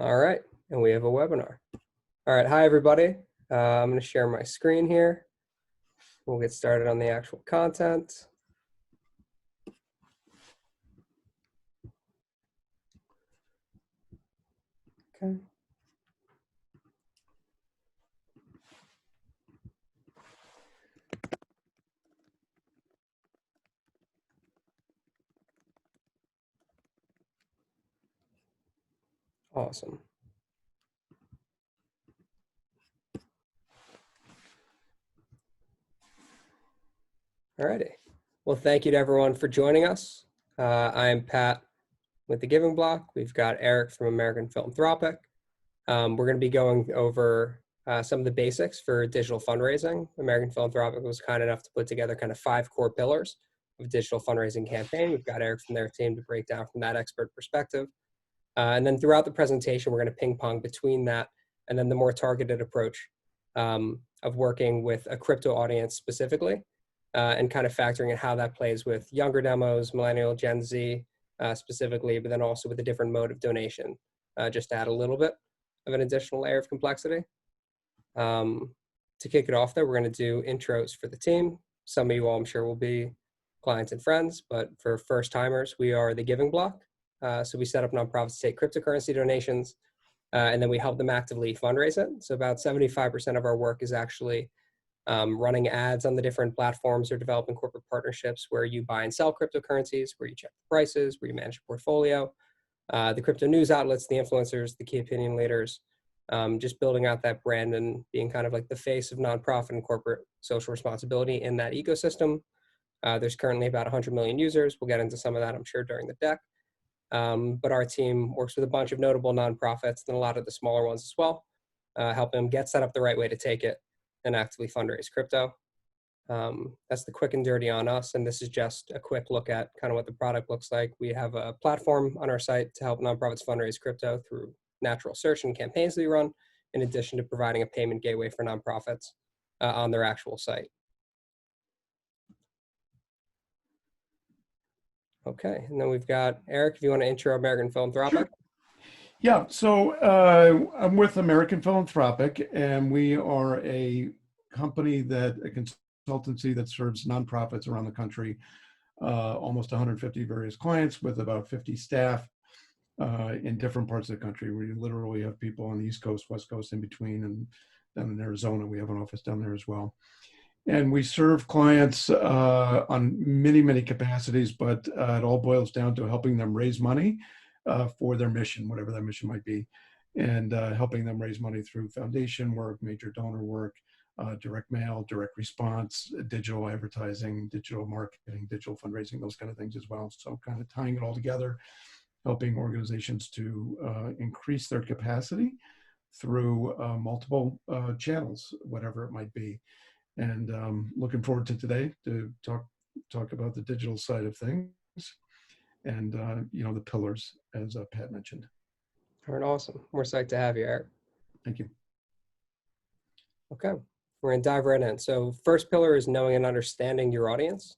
All right, and we have a webinar. All right, hi everybody. I'm going to share my screen here. We'll get started on the actual content. Okay. Awesome. All righty. Well, thank you to everyone for joining us. I'm Pat with the Giving Block. We've got Eric from American Philanthropic. We're going to be going over some of the basics for digital fundraising. American Philanthropic was kind enough to put together kind of 5 core pillars of a digital fundraising campaign. We've got Eric from their team to break down from that expert perspective. And then throughout the presentation, we're going to ping pong between that and then the more targeted approach of working with a crypto audience specifically and kind of factoring in how that plays with younger demos, millennial, Gen Z specifically, but then also with a different mode of donation, just to add a little bit of an additional layer of complexity. To kick it off, though, we're going to do intros for the team. Some of you all, I'm sure, will be clients and friends, but for first timers, we are the Giving Block. So we set up nonprofits to take cryptocurrency donations, and then we help them actively fundraise it. So about 75% of our work is actually running ads on the different platforms or developing corporate partnerships where you buy and sell cryptocurrencies, where you check the prices, where you manage a portfolio, the crypto news outlets, the influencers, the key opinion leaders, just building out that brand and being kind of like the face of nonprofit and corporate social responsibility in that ecosystem. There's currently about 100 million users. We'll get into some of that, I'm sure, during the deck. But our team works with a bunch of notable nonprofits and a lot of the smaller ones as well, helping them get set up the right way to take it and actively fundraise crypto. That's the quick and dirty on us. And this is just a quick look at kind of what the product looks like. We have a platform on our site to help nonprofits fundraise crypto through natural search and campaigns that we run, in addition to providing a payment gateway for nonprofits on their actual site. Okay, and then we've got Eric, if you want to intro American Philanthropic. Sure. Yeah, so I'm with American Philanthropic, and we are a company a consultancy that serves nonprofits around the country, almost 150 various clients with about 50 staff in different parts of the country. We literally have people on the East Coast, West Coast, in between, and down in Arizona, we have an office down there as well. And we serve clients on many, many capacities, but it all boils down to helping them raise money for their mission, whatever that mission might be, and helping them raise money through foundation work, major donor work, direct mail, direct response, digital advertising, digital marketing, digital fundraising, those kind of things as well. So kind of tying it all together, helping organizations to increase their capacity through multiple channels, whatever it might be. And looking forward to today to talk about the digital side of things and the pillars, as Pat mentioned. All right, awesome. We're psyched to have you, Eric. Thank you. Okay, we're going to dive right in. So first pillar is knowing and understanding your audience.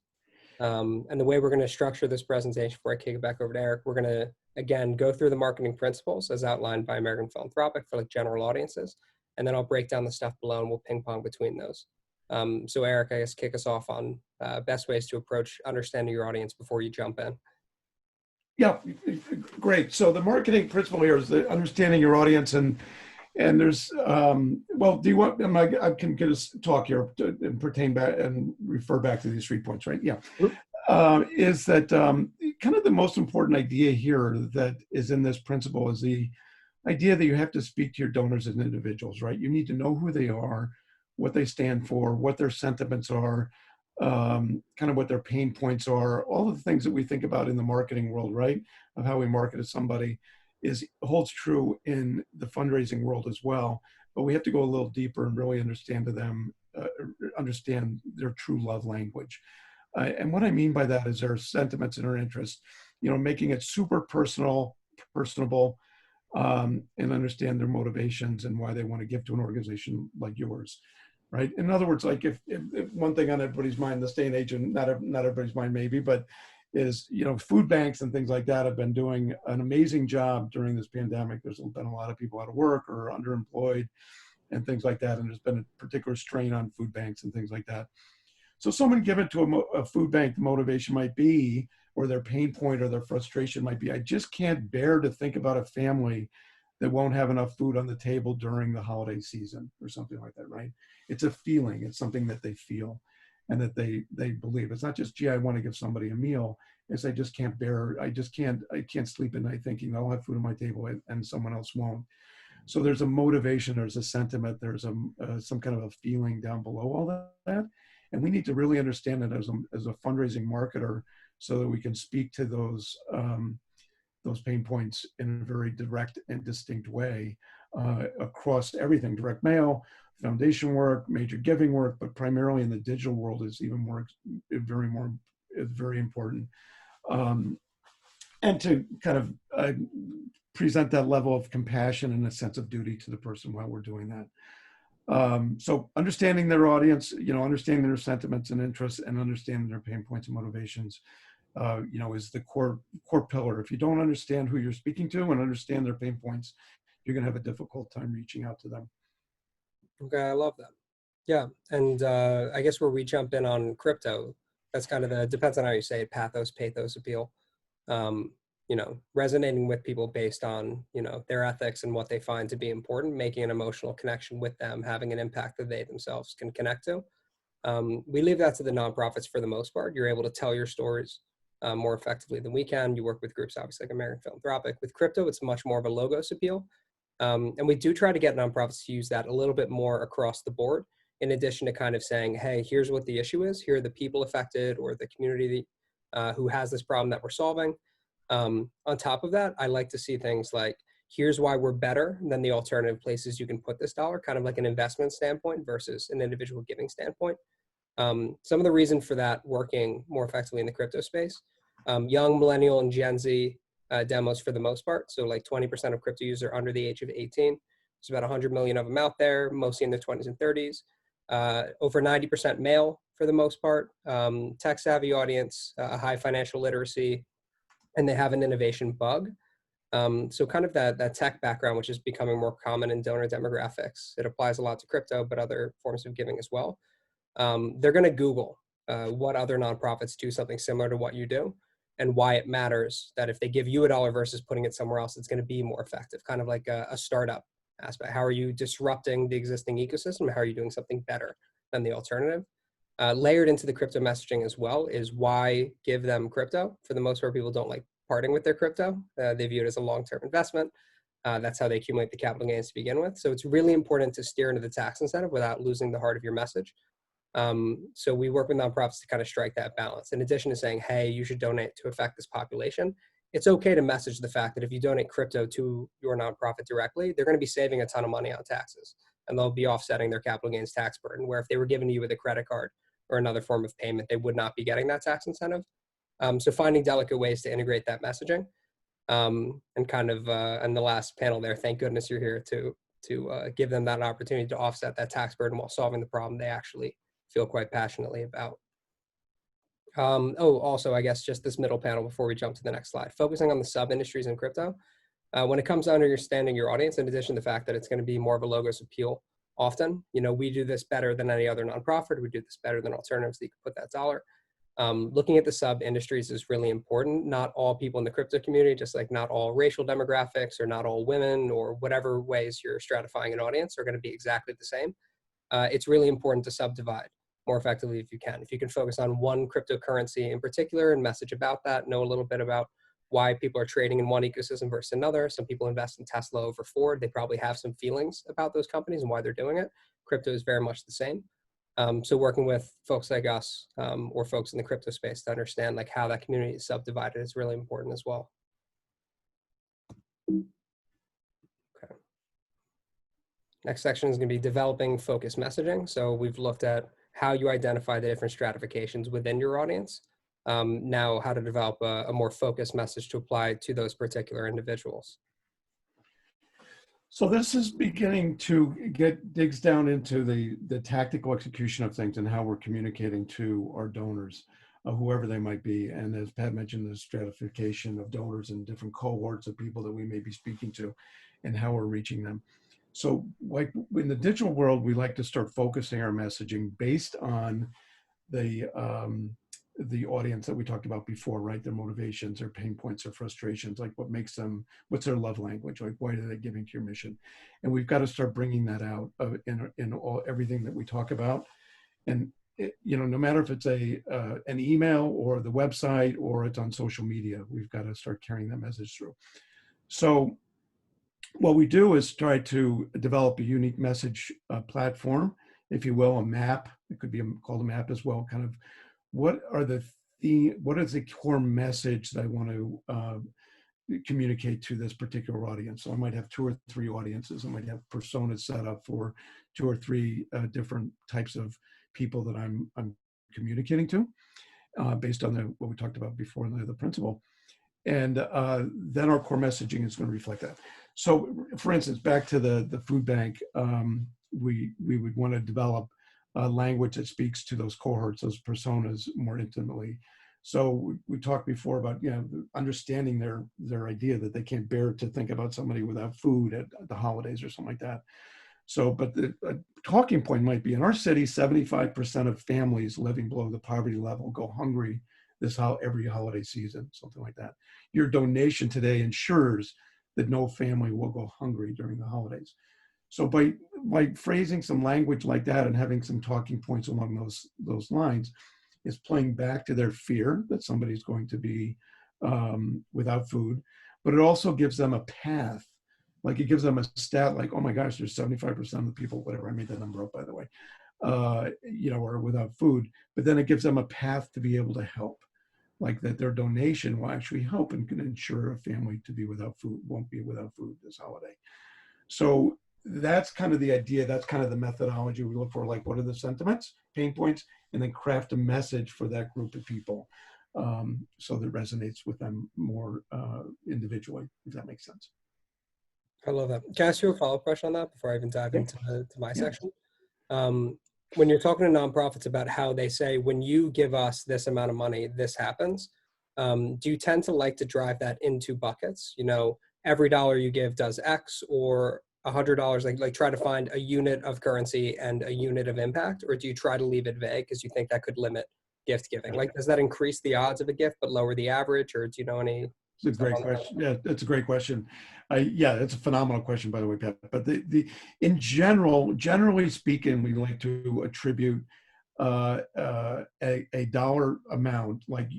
And the way we're going to structure this presentation before I kick it back over to Eric, we're going to, again, go through the marketing principles as outlined by American Philanthropic for like general audiences. And then I'll break down the stuff below and we'll ping pong between those. So Eric, I guess kick us off on best ways to approach understanding your audience before you jump in. Yeah, great. So the marketing principle here is the understanding your audience, and there's well, do you want? I can get us talk here and pertain back and refer back to these 3 points, right? Yeah, is that kind of the most important idea here that is in this principle is the idea that you have to speak to your donors as individuals, right? You need to know who they are, what they stand for, what their sentiments are, kind of what their pain points are, all of the things that we think about in the marketing world, right? Of how we market to somebody holds true in the fundraising world as well. But we have to go a little deeper and really understand their true love language. And what I mean by that is their sentiments and their interests, making it super personable, and understand their motivations and why they want to give to an organization like yours. Right. In other words, like if one thing on everybody's mind this day and age, and not everybody's mind maybe, but is, food banks and things like that have been doing an amazing job during this pandemic. There's been a lot of people out of work or underemployed and things like that. And there's been a particular strain on food banks and things like that. So someone given to a food bank, the motivation might be, or their pain point or their frustration might be, I just can't bear to think about a family that won't have enough food on the table during the holiday season or something like that, right? It's a feeling, it's something that they feel and that they believe. It's not just, gee, I want to give somebody a meal. It's I just can't bear, I can't sleep at night thinking I'll have food on my table and someone else won't. So there's a motivation, there's a sentiment, there's some kind of a feeling down below all that. And we need to really understand it as a fundraising marketer so that we can speak to those pain points in a very direct and distinct way across everything, direct mail, foundation work, major giving work, but primarily in the digital world is even more, very important. And to kind of present that level of compassion and a sense of duty to the person while we're doing that. So understanding their audience, understanding their sentiments and interests and understanding their pain points and motivations, is the core pillar. If you don't understand who you're speaking to and understand their pain points, you're going to have a difficult time reaching out to them. Okay, I love that. Yeah, and I guess where we jump in on crypto, that's kind of depends on how you say it, pathos appeal. Resonating with people based on, their ethics and what they find to be important, making an emotional connection with them, having an impact that they themselves can connect to. We leave that to the nonprofits for the most part. You're able to tell your stories more effectively than we can. You work with groups, obviously, like American Philanthropic. With crypto, it's much more of a logos appeal. And we do try to get nonprofits to use that a little bit more across the board, in addition to kind of saying, hey, here's what the issue is. Here are the people affected or the community who has this problem that we're solving. On top of that, I like to see things like, here's why we're better than the alternative places you can put this dollar, kind of like an investment standpoint versus an individual giving standpoint. Some of the reason for that working more effectively in the crypto space, young millennial and Gen Z demos for the most part. So like 20% of crypto users are under the age of 18. There's about 100 million of them out there, mostly in their 20s and 30s. Over 90% male for the most part, tech savvy audience, high financial literacy, and they have an innovation bug. So kind of that tech background, which is becoming more common in donor demographics. It applies a lot to crypto, but other forms of giving as well. They're going to Google what other nonprofits do something similar to what you do and why it matters that if they give you $1 versus putting it somewhere else, it's going to be more effective, kind of like a startup aspect. How are you disrupting the existing ecosystem? How are you doing something better than the alternative? Layered into the crypto messaging as well is why give them crypto. For the most part, people don't like parting with their crypto. They view it as a long-term investment. That's how they accumulate the capital gains to begin with. So it's really important to steer into the tax incentive without losing the heart of your message. So we work with nonprofits to kind of strike that balance. In addition to saying, hey, you should donate to affect this population, it's okay to message the fact that if you donate crypto to your nonprofit directly, they're going to be saving a ton of money on taxes and they'll be offsetting their capital gains tax burden, where if they were given to you with a credit card or another form of payment, they would not be getting that tax incentive. So finding delicate ways to integrate that messaging and kind of, and the last panel there, thank goodness you're here to give them that opportunity to offset that tax burden while solving the problem they actually feel quite passionately about. Also, I guess just this middle panel before we jump to the next slide, focusing on the sub-industries in crypto. When it comes to understanding your audience, in addition to the fact that it's going to be more of a logos appeal often, we do this better than any other nonprofit. We do this better than alternatives that you can put that dollar. Looking at the sub-industries is really important. Not all people in the crypto community, just like not all racial demographics or not all women or whatever ways you're stratifying an audience are going to be exactly the same. It's really important to subdivide more effectively if you can. If you can focus on one cryptocurrency in particular and message about that, know a little bit about why people are trading in one ecosystem versus another. Some people invest in Tesla over Ford. They probably have some feelings about those companies and why they're doing it. Crypto is very much the same. So working with folks like us or folks in the crypto space to understand like how that community is subdivided is really important as well. Okay. Next section is going to be developing focused messaging. So we've looked at how you identify the different stratifications within your audience. Now how to develop a more focused message to apply to those particular individuals. So this is beginning to digs down into the tactical execution of things and how we're communicating to our donors. whoever they might be. And as Pat mentioned, the stratification of donors and different cohorts of people that we may be speaking to and how we're reaching them. So like in the digital world, we like to start focusing our messaging based on the audience that we talked about before, right? Their motivations, their pain points, their frustrations, like what makes them, what's their love language, like why are they giving to your mission? And we've got to start bringing that out in everything that we talk about. And no matter if it's an email or the website or it's on social media, we've got to start carrying that message through. So what we do is try to develop a unique message platform, if you will, a map. It could be called a map as well. Kind of what is the core message that I want to communicate to this particular audience? So I might have 2 or 3 audiences. I might have personas set up for 2 or 3 different types of people that I'm communicating to, based on what we talked about before, the principle. And then our core messaging is going to reflect that. So, for instance, back to the food bank, we would want to develop a language that speaks to those cohorts, those personas more intimately. So we talked before about understanding their idea that they can't bear to think about somebody without food at the holidays or something like that. So, but the talking point might be, in our city, 75% of families living below the poverty level go hungry every holiday season, something like that. Your donation today ensures that no family will go hungry during the holidays. So by phrasing some language like that and having some talking points along those lines, is playing back to their fear that somebody's going to be without food, but it also gives them a path. Like it gives them a stat like, oh my gosh, there's 75% of the people, whatever, I made that number up, by the way, are without food, but then it gives them a path to be able to help. Like that their donation will actually help and can ensure a family to be without food, won't be without food this holiday. So that's kind of the idea. That's kind of the methodology we look for. Like, what are the sentiments, pain points, and then craft a message for that group of people, so that resonates with them more individually, if that makes sense. I love that. Can I ask you a follow-up question on that before I even dive into my Yeah. section? When you're talking to nonprofits about how they say, when you give us this amount of money, this happens, do you tend to like to drive that into buckets? Every dollar you give does X, or $100, like try to find a unit of currency and a unit of impact? Or do you try to leave it vague because you think that could limit gift giving? Like, does that increase the odds of a gift but lower the average? Or do you know any? It's a great question. Yeah, that's a great question. Yeah, it's a phenomenal question, by the way, Pat. But in generally speaking, we like to attribute a dollar amount, like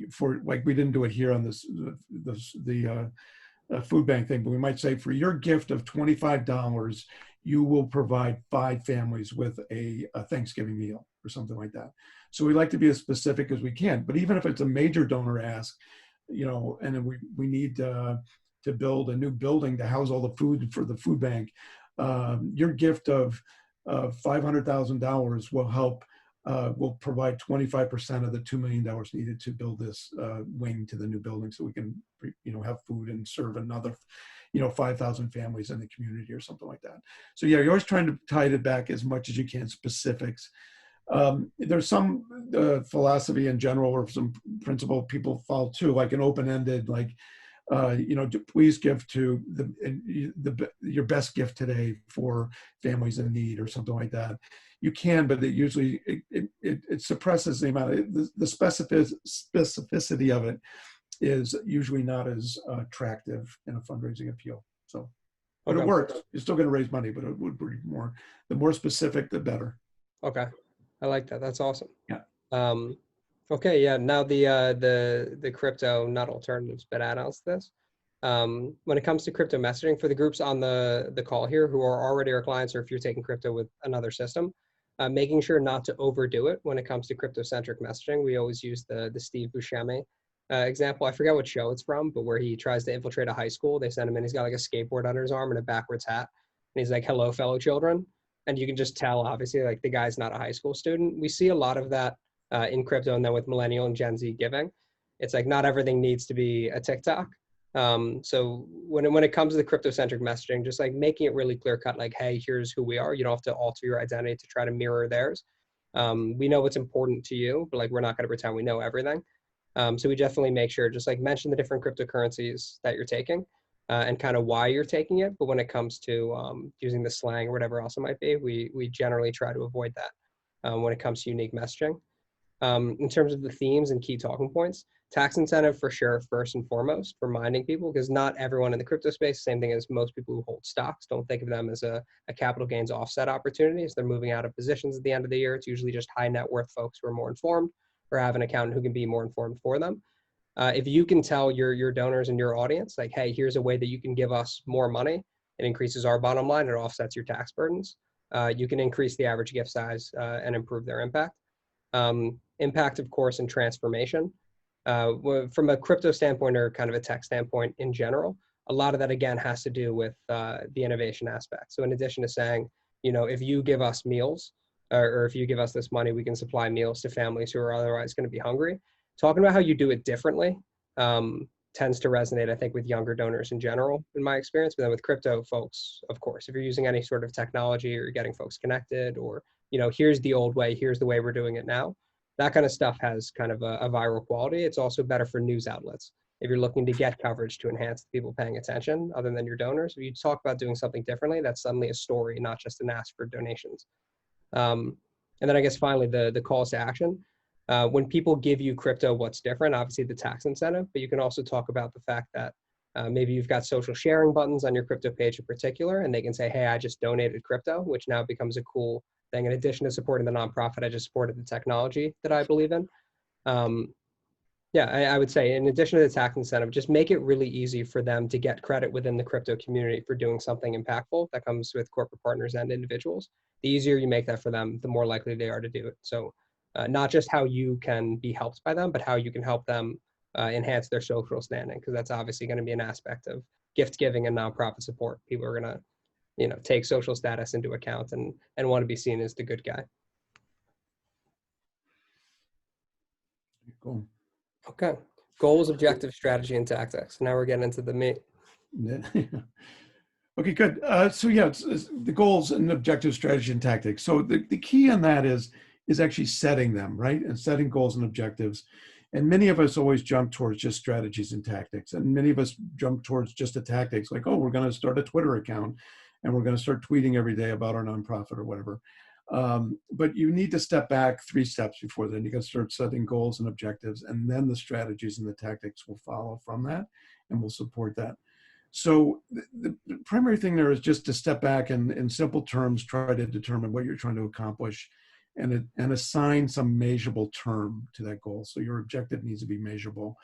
we didn't do it here on the food bank thing, but we might say for your gift of $25, you will provide 5 families with a Thanksgiving meal or something like that. So we like to be as specific as we can. But even if it's a major donor ask, and then we need to build a new building to house all the food for the food bank. Your gift of $500,000 will help, will provide 25% of the $2 million needed to build this wing to the new building, so we can, have food and serve another, 5,000 families in the community or something like that. So yeah, you're always trying to tie it back as much as you can, specifics. There's some philosophy in general, or some principle people follow too, like an open-ended, like, please give to your best gift today for families in need or something like that. You can, but it usually it suppresses the amount of the specificity of it is usually not as attractive in a fundraising appeal. So, but it works. You're still going to raise money, but it would be the more specific, the better. Okay. I like that. That's awesome. Yeah. Okay. Yeah. Now the crypto, not alternatives, but add-ons to this. When it comes to crypto messaging, for the groups on the call here who are already our clients, or if you're taking crypto with another system, making sure not to overdo it when it comes to crypto-centric messaging. We always use the Steve Buscemi example. I forget what show it's from, but where he tries to infiltrate a high school. They send him in. He's got like a skateboard under his arm and a backwards hat. And he's like, "Hello, fellow children." And you can just tell, obviously, like the guy's not a high school student. We see a lot of that in crypto, and then with millennial and Gen Z giving. It's like not everything needs to be a TikTok. So when it comes to the crypto-centric messaging, just like making it really clear cut, like, hey, here's who we are. You don't have to alter your identity to try to mirror theirs. We know what's important to you, but like we're not going to pretend we know everything. So we definitely make sure, just like mention the different cryptocurrencies that you're taking and kind of why you're taking it. But when it comes to using the slang or whatever else it might be, we generally try to avoid that when it comes to unique messaging. In terms of the themes and key talking points, tax incentive for sure, first and foremost, reminding people, because not everyone in the crypto space, same thing as most people who hold stocks, don't think of them as a capital gains offset opportunity as they're moving out of positions at the end of the year. It's usually just high net worth folks who are more informed or have an accountant who can be more informed for them. If you can tell your donors and your audience, like, hey, here's a way that you can give us more money, it increases our bottom line, it offsets your tax burdens. You can increase the average gift size and improve their impact. Impact, of course, and transformation. From a crypto standpoint or kind of a tech standpoint in general, a lot of that, again, has to do with the innovation aspect. So in addition to saying, if you give us meals or if you give us this money, we can supply meals to families who are otherwise going to be hungry. Talking about how you do it differently tends to resonate, I think, with younger donors in general, in my experience. But then with crypto folks, of course, if you're using any sort of technology or you're getting folks connected or, here's the old way, here's the way we're doing it now, that kind of stuff has kind of a viral quality. It's also better for news outlets. If you're looking to get coverage to enhance the people paying attention, other than your donors, if you talk about doing something differently, that's suddenly a story, not just an ask for donations. And then I guess finally, the calls to action. When people give you crypto, what's different? Obviously the tax incentive, but you can also talk about the fact that maybe you've got social sharing buttons on your crypto page in particular, and they can say, hey, I just donated crypto, which now becomes a cool thing. In addition to supporting the nonprofit, I just supported the technology that I believe in. Yeah, I would say in addition to the tax incentive, just make it really easy for them to get credit within the crypto community for doing something impactful that comes with corporate partners and individuals. The easier you make that for them, the more likely they are to do it. So not just how you can be helped by them, but how you can help them enhance their social standing, because that's obviously going to be an aspect of gift giving and nonprofit support. People are going to, take social status into account and want to be seen as the good guy. Cool. Okay. Goals, objectives, strategy, and tactics. Now we're getting into the meat. Okay, good. So yeah, it's the goals and objectives, strategy, and tactics. So the key on that is actually setting them, right? And setting goals and objectives. And many of us always jump towards just strategies and tactics. And many of us jump towards just the tactics, like, oh, we're going to start a Twitter account and we're going to start tweeting every day about our nonprofit or whatever. But you need to step back 3 steps before then. You got to start setting goals and objectives, and then the strategies and the tactics will follow from that and will support that. So the primary thing there is just to step back and in simple terms, try to determine what you're trying to accomplish and assign some measurable term to that goal. So your objective needs to be measurable.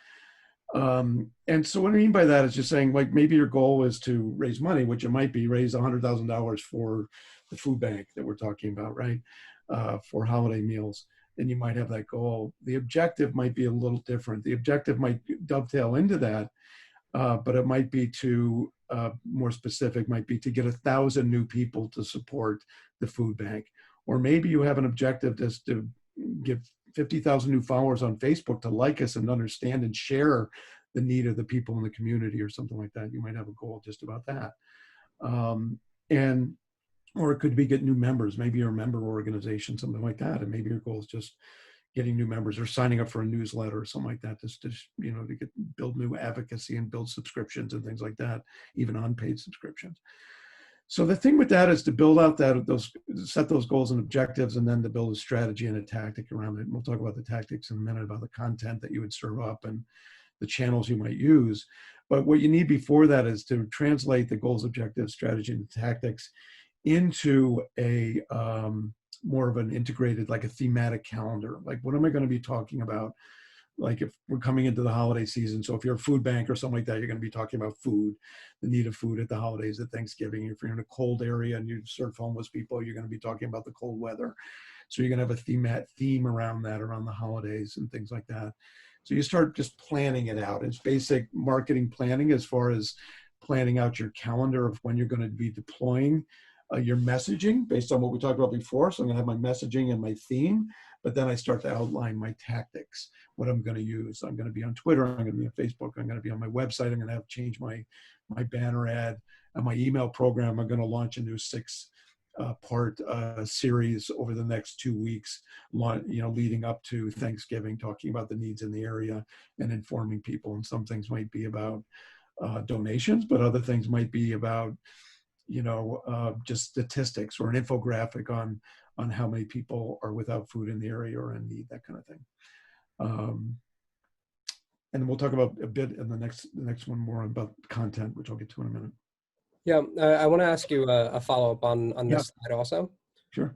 And so what I mean by that is just saying, like, maybe your goal is to raise money, which it might be raise $100,000 for the food bank that we're talking about, right? For holiday meals. Then you might have that goal. The objective might be a little different. The objective might dovetail into that, but it might be to more specific, might be to get 1,000 new people to support the food bank. Or maybe you have an objective just to get 50,000 new followers on Facebook to like us and understand and share the need of the people in the community or something like that. You might have a goal just about that. Or it could be get new members. Maybe you're a member organization, something like that. And maybe your goal is just getting new members or signing up for a newsletter or something like that, just to build new advocacy and build subscriptions and things like that, even unpaid subscriptions. So the thing with that is to build out set those goals and objectives, and then to build a strategy and a tactic around it. And we'll talk about the tactics in a minute, about the content that you would serve up and the channels you might use. But what you need before that is to translate the goals, objectives, strategy, and tactics into a more of an integrated, like a thematic calendar. Like, what am I going to be talking about? Like, if we're coming into the holiday season, so if you're a food bank or something like that, you're going to be talking about food, the need of food at the holidays, at Thanksgiving. If you're in a cold area and you serve homeless people, you're going to be talking about the cold weather. So you're going to have a theme around that, around the holidays and things like that. So you start just planning it out. It's basic marketing planning as far as planning out your calendar of when you're going to be deploying your messaging based on what we talked about before. So I'm going to have my messaging and my theme, but then I start to outline my tactics, what I'm going to use. I'm going to be on Twitter. I'm going to be on Facebook. I'm going to be on my website. I'm going to have change my banner ad and my email program. I'm going to launch a new 6 part series over the next 2 weeks, leading up to Thanksgiving, talking about the needs in the area and informing people. And some things might be about donations, but other things might be about, just statistics or an infographic on how many people are without food in the area or in need, that kind of thing. And we'll talk about a bit in the next one more about content, which I'll get to in a minute. Yeah, I want to ask you a follow-up on Yeah. this slide also. Sure.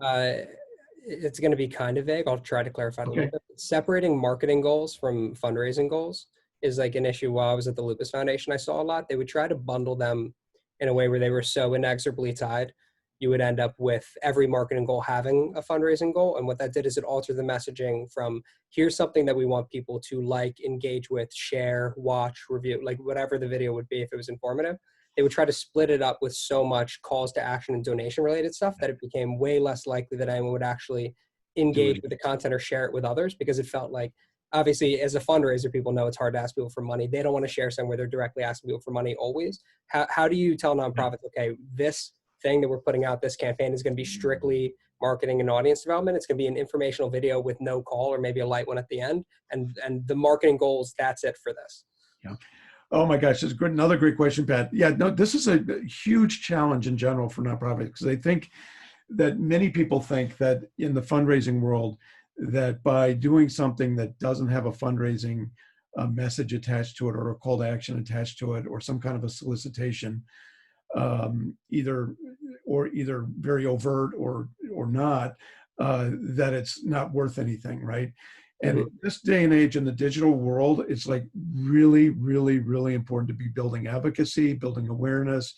It's going to be kind of vague. I'll try to clarify it a Okay. little bit. Separating marketing goals from fundraising goals is like an issue. While I was at the Lupus Foundation, I saw a lot. They would try to bundle them in a way where they were so inexorably tied. You would end up with every marketing goal having a fundraising goal. And what that did is it altered the messaging from here's something that we want people to like, engage with, share, watch, review, like whatever the video would be if it was informative. They would try to split it up with so much calls to action and donation related stuff that it became way less likely that anyone would actually engage with the content or share it with others, because it felt like, obviously as a fundraiser, people know it's hard to ask people for money. They don't want to share somewhere they're directly asking people for money always. How do you tell nonprofits, okay, this thing that we're putting out, this campaign is going to be strictly marketing and audience development. It's going to be an informational video with no call or maybe a light one at the end. And the marketing goals, that's it for this. Yeah. Oh my gosh, that's great. Another great question, Pat. Yeah, no, this is a huge challenge in general for nonprofits, because I think that many people think that in the fundraising world, that by doing something that doesn't have a fundraising message attached to it, or a call to action attached to it, or some kind of a solicitation, either very overt or not, that it's not worth anything, right? And in this day and age in the digital world, it's like really, really, really important to be building advocacy, building awareness,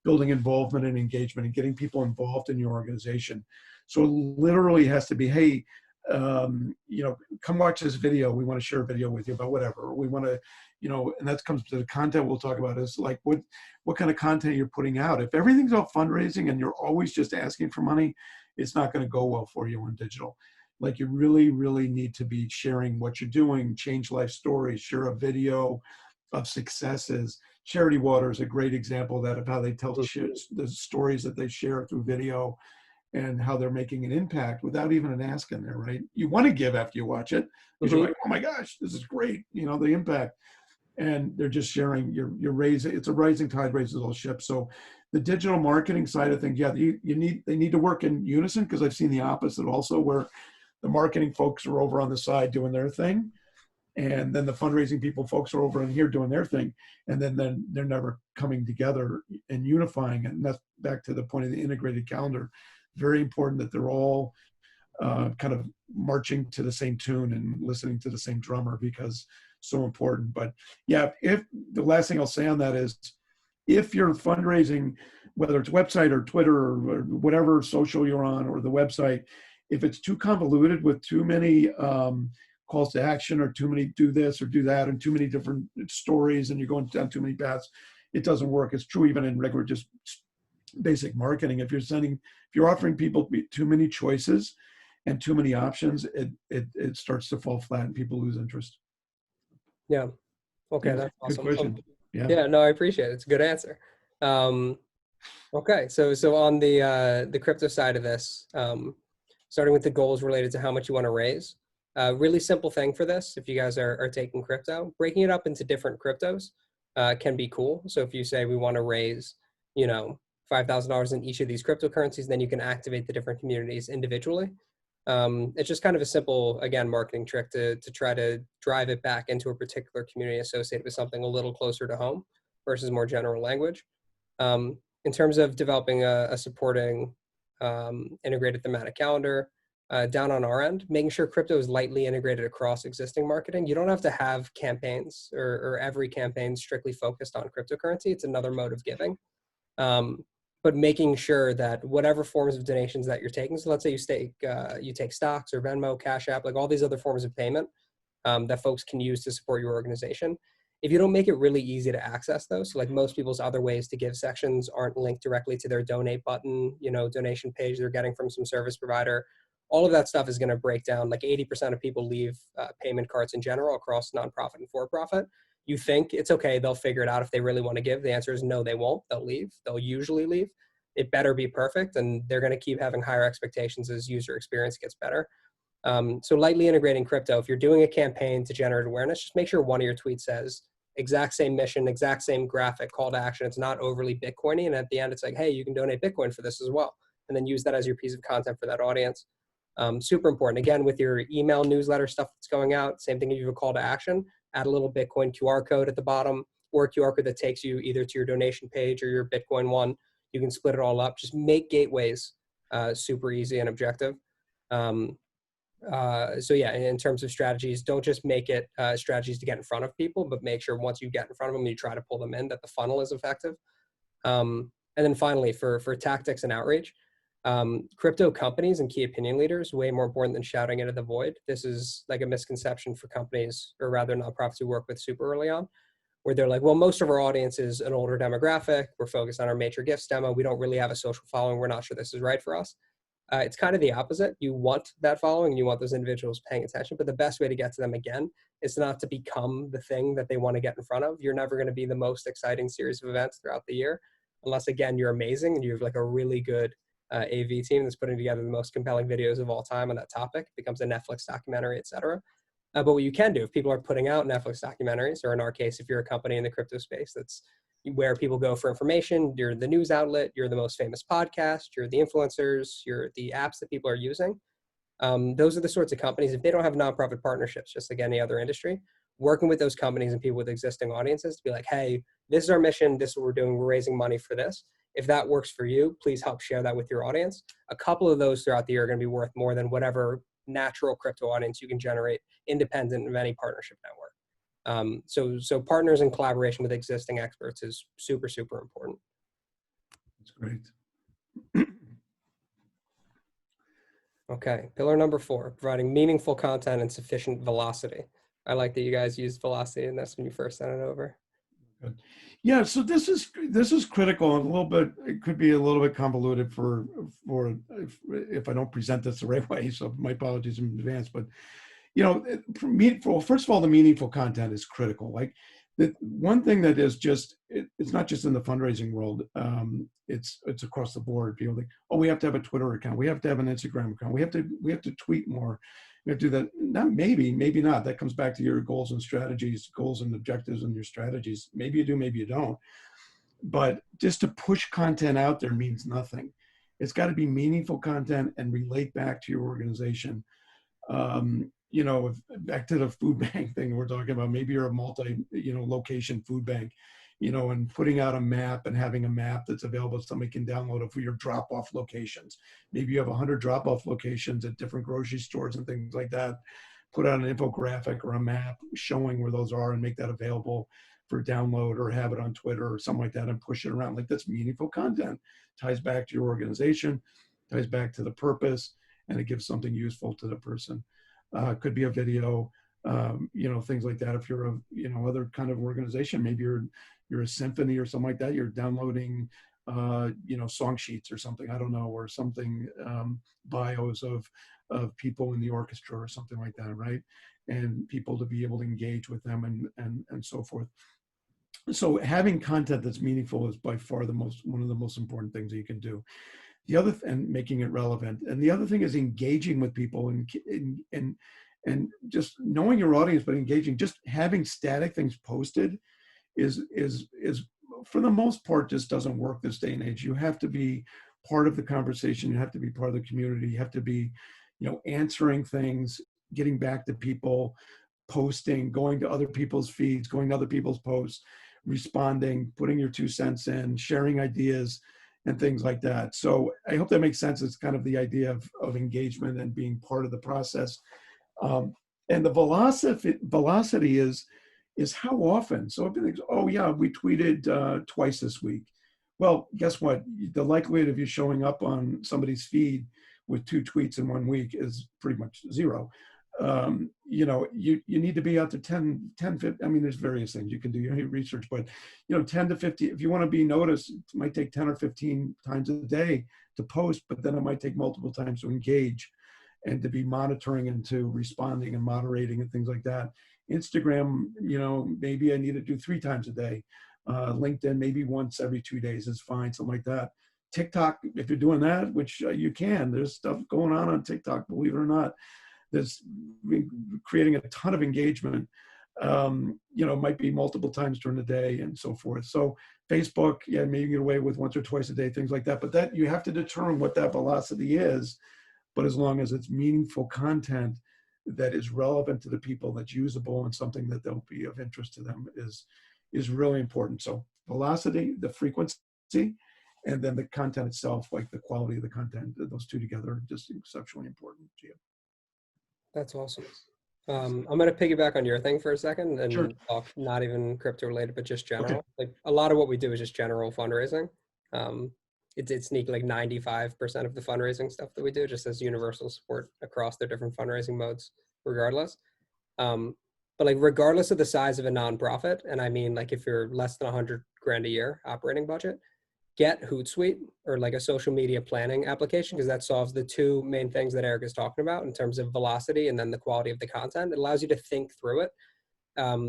building involvement and engagement, and getting people involved in your organization. So it literally has to be, hey, come watch this video. We want to share a video with you about whatever. Or we want to, and that comes to the content we'll talk about, is like what kind of content you're putting out. If everything's about fundraising and you're always just asking for money, it's not going to go well for you in digital. Like, you really, really need to be sharing what you're doing, change life stories, share a video of successes. Charity Water is a great example of that, of how they tell the stories that they share through video and how they're making an impact without even an ask in there, right? You want to give after you watch it, because you're like, oh my gosh, this is great, the impact. And they're just sharing, you're raising, it's a rising tide raises all ships. So the digital marketing side of things, yeah, they need to work in unison, because I've seen the opposite also, where the marketing folks are over on the side doing their thing, and then the fundraising folks are over in here doing their thing, and then they're never coming together and unifying. And that's back to the point of the integrated calendar. Very important that they're all kind of marching to the same tune and listening to the same drummer, because so important. But yeah, if the last thing I'll say on that is, if you're fundraising, whether it's website or Twitter or whatever social you're on, or the website, if it's too convoluted with too many calls to action, or too many do this or do that, and too many different stories, and you're going down too many paths, it doesn't work. It's true even in regular, just basic marketing. If you're offering people too many choices and too many options, it starts to fall flat and people lose interest. Yeah. Okay, Yeah, that's awesome. good question. Yeah, no, I appreciate it. It's a good answer. Okay, so on the crypto side of this, starting with the goals related to how much you want to raise. Really simple thing for this, if you guys are taking crypto, breaking it up into different cryptos can be cool. So if you say we want to raise, $5,000 in each of these cryptocurrencies, then you can activate the different communities individually. It's just kind of a simple, again, marketing trick to try to drive it back into a particular community associated with something a little closer to home versus more general language. In terms of developing a supporting integrated thematic calendar, down on our end, making sure crypto is lightly integrated across existing marketing. You don't have to have campaigns or every campaign strictly focused on cryptocurrency. It's another mode of giving. But making sure that whatever forms of donations that you're taking, so let's say you take stocks or Venmo, Cash App, like all these other forms of payment that folks can use to support your organization. If you don't make it really easy to access those, so like most people's other ways to give sections aren't linked directly to their donate button, donation page they're getting from some service provider, all of that stuff is going to break down. Like 80% of people leave payment cards in general across nonprofit and for-profit. You think it's okay, they'll figure it out if they really want to give. The answer is no, they won't. They'll leave. They'll usually leave. it better be perfect, and they're going to keep having higher expectations as user experience gets better. So lightly integrating crypto, if you're doing a campaign to generate awareness, just make sure one of your tweets says exact same mission, exact same graphic, call to action. It's not overly Bitcoiny. And at the end, it's like, hey, you can donate Bitcoin for this as well. And then use that as your piece of content for that audience. Super important. Again, with your email newsletter stuff that's going out, same thing if you have a call to action, add a little Bitcoin QR code at the bottom, or a QR code that takes you either to your donation page or your Bitcoin one. You can split it all up. Just make gateways super easy and objective. So yeah, in terms of strategies, don't just make it strategies to get in front of people, but make sure once you get in front of them, you try to pull them in, that the funnel is effective. And then finally, for tactics and outreach, crypto companies and key opinion leaders, way more important than shouting into the void. This is like a misconception for companies, or rather nonprofits who work with super early on, where they're like, well, most of our audience is an older demographic. We're focused on our major gifts demo. We don't really have a social following. We're not sure this is right for us. It's kind of the opposite. You want that following and you want those individuals paying attention, but the best way to get to them again is not to become the thing that they want to get in front of. You're never going to be the most exciting series of events throughout the year, unless again, you're amazing and you have like a really good AV team that's putting together the most compelling videos of all time on that topic, becomes a Netflix documentary, etc. But what you can do, if people are putting out Netflix documentaries, or in our case, if you're a company in the crypto space that's where people go for information, you're the news outlet, you're the most famous podcast, you're the influencers, you're the apps that people are using. Those are the sorts of companies, if they don't have nonprofit partnerships, just like any other industry, working with those companies and people with existing audiences to be like, hey, this is our mission, this is what we're doing, we're raising money for this. If that works for you, please help share that with your audience. A couple of those throughout the year are going to be worth more than whatever natural crypto audience you can generate independent of any partnership network. So partners and collaboration with existing experts is super, super important. That's great. Okay, pillar number 4, providing meaningful content and sufficient velocity. I like that you guys used velocity in this when you first sent it over. Good. Yeah, so this is critical and a little bit, it could be a little bit convoluted for if I don't present this the right way. So my apologies in advance, but you know, first of all, the meaningful content is critical. Like the one thing that is just, it's not just in the fundraising world. It's across the board. People think, oh, we have to have a Twitter account. We have to have an Instagram account. We have to tweet more. We have to do that. Not maybe not. That comes back to your goals and strategies, goals and objectives and your strategies. Maybe you do, maybe you don't. But just to push content out there means nothing. It's got to be meaningful content and relate back to your organization. You know, back to the food bank thing we're talking about, maybe you're a location food bank, you know, and putting out a map and having a map that's available so somebody can download it for your drop-off locations. Maybe you have 100 drop-off locations at different grocery stores and things like that. Put out an infographic or a map showing where those are and make that available for download, or have it on Twitter or something like that and push it around. Like, that's meaningful content. Ties back to your organization, ties back to the purpose, and it gives something useful to the person. Could be a video, you know, things like that. If you're a, you know, other kind of organization, maybe you're a symphony or something like that, you're downloading, you know, song sheets or something, I don't know, or something, bios of people in the orchestra or something like that, right? And people to be able to engage with them and so forth. So having content that's meaningful is by far one of the most important things that you can do. The other and making it relevant, and the other thing is engaging with people and just knowing your audience, but engaging. Just having static things posted is for the most part just doesn't work this day and age. You have to be part of the conversation. You have to be part of the community. You have to be, you know, answering things, getting back to people, posting, going to other people's feeds, going to other people's posts, responding, putting your 2 cents in, sharing ideas, and things like that. So I hope that makes sense. It's kind of the idea of engagement and being part of the process. And the velocity is how often. So if you think, oh yeah, we tweeted twice this week. Well, guess what? The likelihood of you showing up on somebody's feed with 2 tweets in 1 week is pretty much 0. You know, you need to be out to 10, 50. I mean, there's various things you can do your research, but, you know, 10 to 50, if you want to be noticed, it might take 10 or 15 times a day to post, but then it might take multiple times to engage and to be monitoring and to responding and moderating and things like that. Instagram, you know, maybe I need to do 3 times a day. LinkedIn, maybe once every 2 days is fine, something like that. TikTok, if you're doing that, which you can, there's stuff going on TikTok, believe it or not, that's creating a ton of engagement. Might be multiple times during the day and so forth. So Facebook, yeah, maybe get away with once or twice a day, things like that. But that you have to determine what that velocity is. But as long as it's meaningful content that is relevant to the people, that's usable and something that they'll be of interest to them is really important. So velocity, the frequency, and then the content itself, like the quality of the content, those two together are just exceptionally important. Gio. That's awesome. I'm going to piggyback on your thing for a second Sure. and talk not even crypto related, but just Okay. general. Like a lot of what we do is just general fundraising. Um, it's sneak like 95% of the fundraising stuff that we do just as universal support across their different fundraising modes, regardless. But like regardless of the size of a nonprofit, and I mean like if you're less than 100 grand a year operating budget, get Hootsuite or like a social media planning application because that solves the two main things that Eric is talking about in terms of velocity and then the quality of the content. It allows you to think through it.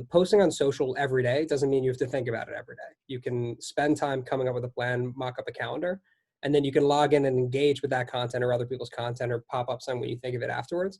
Posting on social every day doesn't mean you have to think about it every day. You can spend time coming up with a plan, mock up a calendar, and then you can log in and engage with that content or other people's content or pop up something when you think of it afterwards.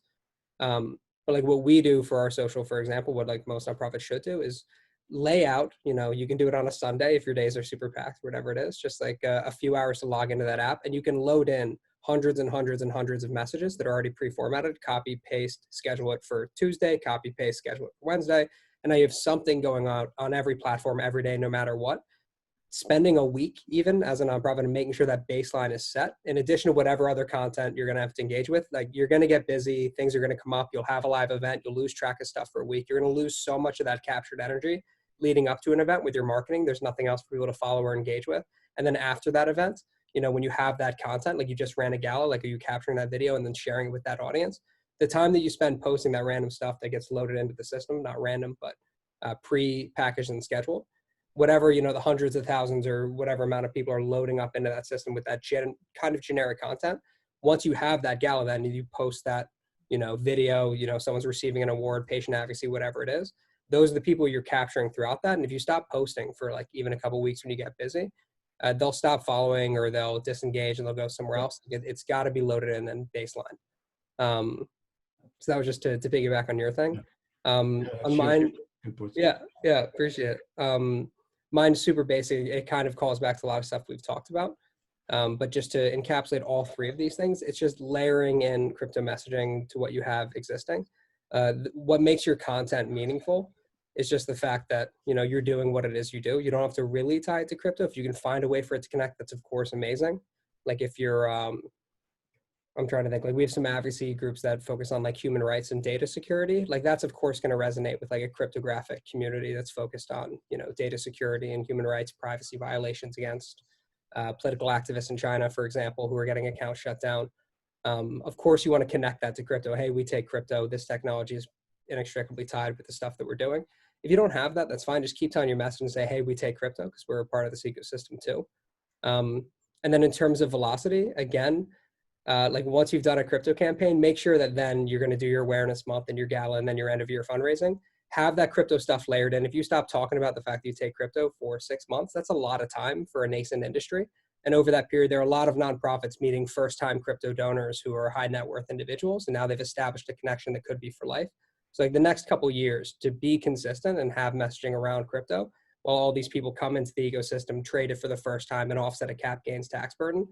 But like what we do for our social, for example, what like most nonprofits should do is lay out, you can do it on a Sunday if your days are super packed, whatever it is, just like a few hours to log into that app and you can load in hundreds and hundreds and hundreds of messages that are already pre-formatted, copy, paste, schedule it for Tuesday, copy, paste, schedule it for Wednesday. And now you have something going on every platform every day, no matter what. Spending a week even as a nonprofit and making sure that baseline is set in addition to whatever other content you're going to have to engage with. Like you're going to get busy, things are going to come up, you'll have a live event, you'll lose track of stuff for a week, you're going to lose so much of that captured energy leading up to an event with your marketing. There's nothing else for people to follow or engage with. And then after that event, when you have that content, like you just ran a gala, like are you capturing that video and then sharing it with that audience? The time that you spend posting that random stuff that gets loaded into the system, not random, but pre-packaged and scheduled, whatever, the hundreds of thousands or whatever amount of people are loading up into that system with that kind of generic content. Once you have that gala, then you post that, video, someone's receiving an award, patient advocacy, whatever it is. Those are the people you're capturing throughout that. And if you stop posting for like even a couple of weeks when you get busy, they'll stop following or they'll disengage and they'll go somewhere else. It's got to be loaded in and baseline. So that was just to piggyback on your thing. On mine, yeah, appreciate it. Mine's super basic. It kind of calls back to a lot of stuff we've talked about. But just to encapsulate all three of these things, it's just layering in crypto messaging to what you have existing. What makes your content meaningful is just the fact that, you're doing what it is you do. You don't have to really tie it to crypto. If you can find a way for it to connect, that's of course amazing. Like if you're, I'm trying to think, like we have some advocacy groups that focus on like human rights and data security. Like that's of course going to resonate with like a cryptographic community that's focused on, data security and human rights, privacy violations against political activists in China, for example, who are getting accounts shut down. Of course, you want to connect that to crypto. Hey, we take crypto. This technology is inextricably tied with the stuff that we're doing. If you don't have that, that's fine. Just keep telling your message and say, hey, we take crypto because we're a part of this ecosystem too. And then in terms of velocity, again, like once you've done a crypto campaign, make sure that then you're going to do your awareness month and your gala and then your end of year fundraising. Have that crypto stuff layered in. If you stop talking about the fact that you take crypto for 6 months, that's a lot of time for a nascent industry. And over that period, there are a lot of nonprofits meeting first-time crypto donors who are high net worth individuals, and now they've established a connection that could be for life. So like the next couple of years, to be consistent and have messaging around crypto, while all these people come into the ecosystem, trade it for the first time, and offset a cap gains tax burden,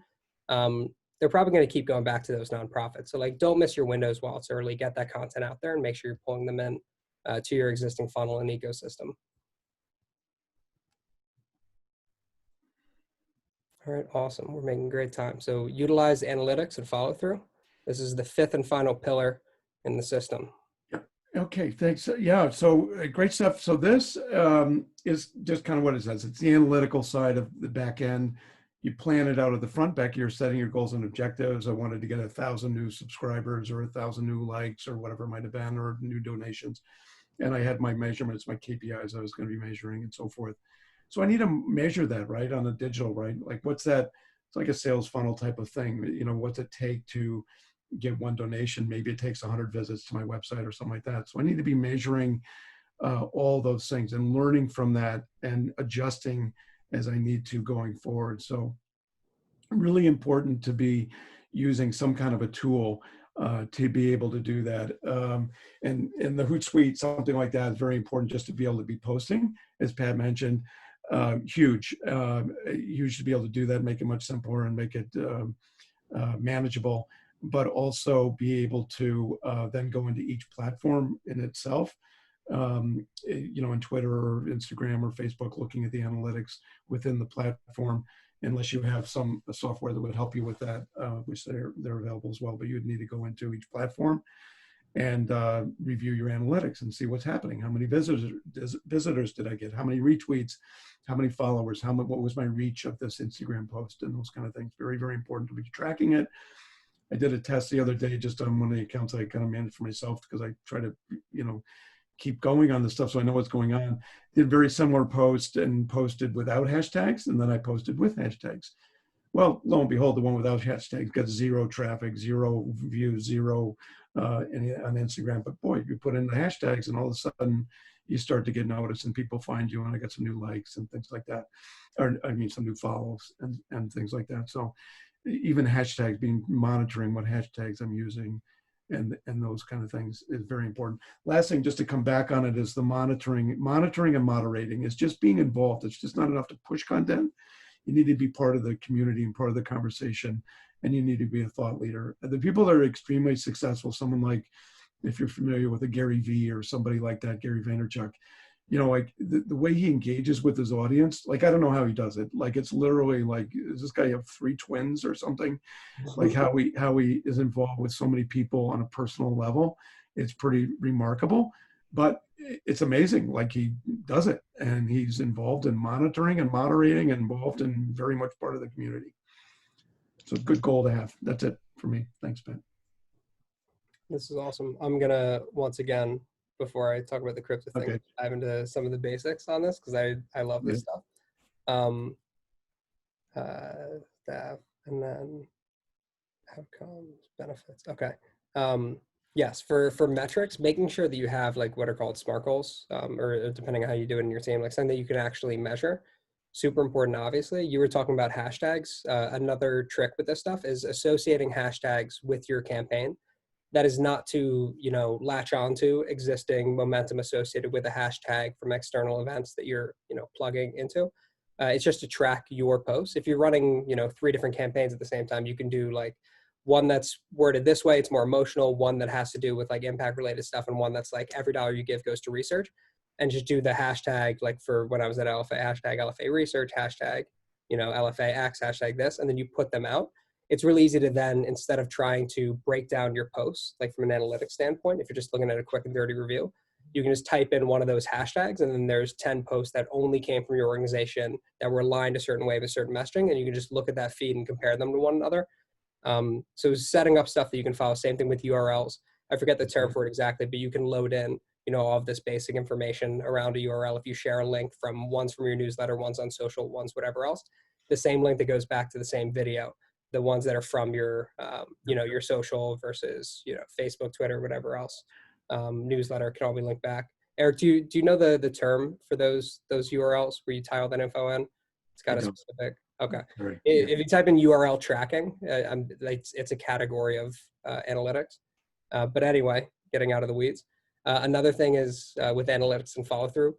they're probably going to keep going back to those nonprofits. So like, don't miss your windows while it's early. Get that content out there and make sure you're pulling them in to your existing funnel and ecosystem. All right, awesome. We're making great time. So utilize analytics and follow through. This is the fifth and final pillar in the system. Okay, thanks. Yeah, so great stuff. So this is just kind of what it says. It's the analytical side of the back end. You plan it out at the front. Back, you're setting your goals and objectives. I wanted to get 1,000 new subscribers or 1,000 new likes or whatever it might have been, or new donations. And I had my measurements, my KPIs I was going to be measuring and so forth. So I need to measure that, right, on a digital, right? Like what's that? It's like a sales funnel type of thing. What's it take to get one donation? Maybe it takes 100 visits to my website or something like that. So I need to be measuring all those things and learning from that and adjusting as I need to going forward. So really important to be using some kind of a tool to be able to do that. And in the Hootsuite, something like that is very important just to be able to be posting, as Pat mentioned. Huge, huge to be able to do that, make it much simpler and make it manageable, but also be able to then go into each platform in itself. In Twitter or Instagram or Facebook, looking at the analytics within the platform, unless you have some software that would help you with that, which they're available as well. But you'd need to go into each platform and review your analytics and see what's happening. How many visitors did I get? How many retweets? How many followers? What was my reach of this Instagram post? And those kind of things. Very, very important to be tracking it. I did a test the other day just on one of the accounts I kind of manage for myself, because I try to, keep going on this stuff so I know what's going on. Did very similar post and posted without hashtags, and then I posted with hashtags. Well, lo and behold, the one without hashtags got 0 traffic, 0 views, 0 on Instagram. But boy, you put in the hashtags and all of a sudden you start to get noticed and people find you, and I got some new likes and things like that. Or I mean, some new follows and things like that. So even hashtags, monitoring what hashtags I'm using and those kind of things is very important. Last thing, just to come back on it, is the monitoring and moderating. Is just being involved. It's just not enough to push content. You need to be part of the community and part of the conversation, and you need to be a thought leader. The people that are extremely successful, someone like, if you're familiar with a Gary Vee or somebody like that, Gary Vaynerchuk, like the way he engages with his audience, like, I don't know how he does it. Like, it's literally like, does this guy have 3 twins or something? Like how he is involved with so many people on a personal level. It's pretty remarkable, but it's amazing. Like, he does it, and he's involved in monitoring and moderating and involved in very much part of the community. So good goal to have. That's it for me. Thanks, Ben. This is awesome. I'm gonna, once again, before I talk about the crypto thing, dive into some of the basics on this, because I love this stuff. Staff, and then outcomes, benefits. Okay. Yes, for metrics, making sure that you have like what are called SMART goals, or depending on how you do it in your team, like something that you can actually measure. Super important, obviously. You were talking about hashtags. Another trick with this stuff is associating hashtags with your campaign. That is not to, latch onto existing momentum associated with a hashtag from external events that you're, plugging into. It's just to track your posts. If you're running, 3 different campaigns at the same time, you can do like one that's worded this way, it's more emotional, one that has to do with like impact related stuff, and one that's like every dollar you give goes to research. And just do the hashtag, like for when I was at LFA, hashtag LFA research, hashtag, LFA X, hashtag this, and then you put them out. It's really easy to then, instead of trying to break down your posts, like from an analytics standpoint, if you're just looking at a quick and dirty review, you can just type in one of those hashtags, and then there's 10 posts that only came from your organization that were aligned a certain way with certain messaging, and you can just look at that feed and compare them to one another. So setting up stuff that you can follow. Same thing with URLs. I forget the term for it exactly, but you can load in, all of this basic information around a URL. If you share a link from one's from your newsletter, one's on social, one's whatever else, the same link that goes back to the same video, the ones that are from your, your social versus, Facebook, Twitter, whatever else, newsletter can all be linked back. Eric, do you know the term for those URLs where you tie all that info in? It's got a specific. Okay. Right. If you type in URL tracking, it's a category of analytics. But anyway, getting out of the weeds. Another thing is with analytics and follow through,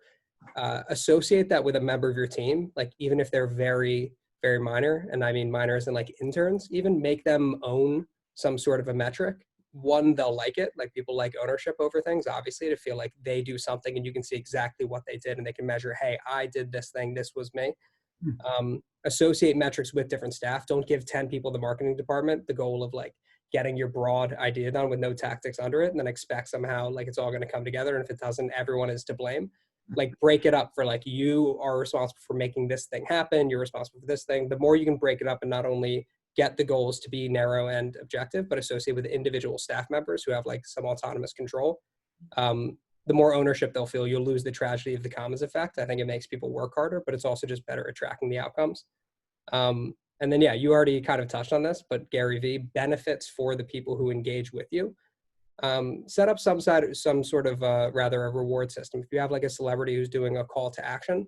associate that with a member of your team, like even if they're very, very minor, and I mean minor as in like interns, even make them own some sort of a metric. One, they'll like it. Like, people like ownership over things, obviously, to feel like they do something and you can see exactly what they did and they can measure, hey, I did this thing, this was me. Associate metrics with different staff. Don't give 10 people the marketing department the goal of like getting your broad idea done with no tactics under it, and then expect somehow like it's all going to come together. And if it doesn't, everyone is to blame. Like, break it up for like, you are responsible for making this thing happen. You're responsible for this thing. The more you can break it up and not only get the goals to be narrow and objective, but associate with individual staff members who have like some autonomous control, the more ownership they'll feel. You'll lose the tragedy of the commons effect. I think it makes people work harder, but it's also just better at tracking the outcomes. And then, yeah, you already kind of touched on this, but Gary Vee, benefits for the people who engage with you. Set up some sort of rather a reward system. If you have like a celebrity who's doing a call to action,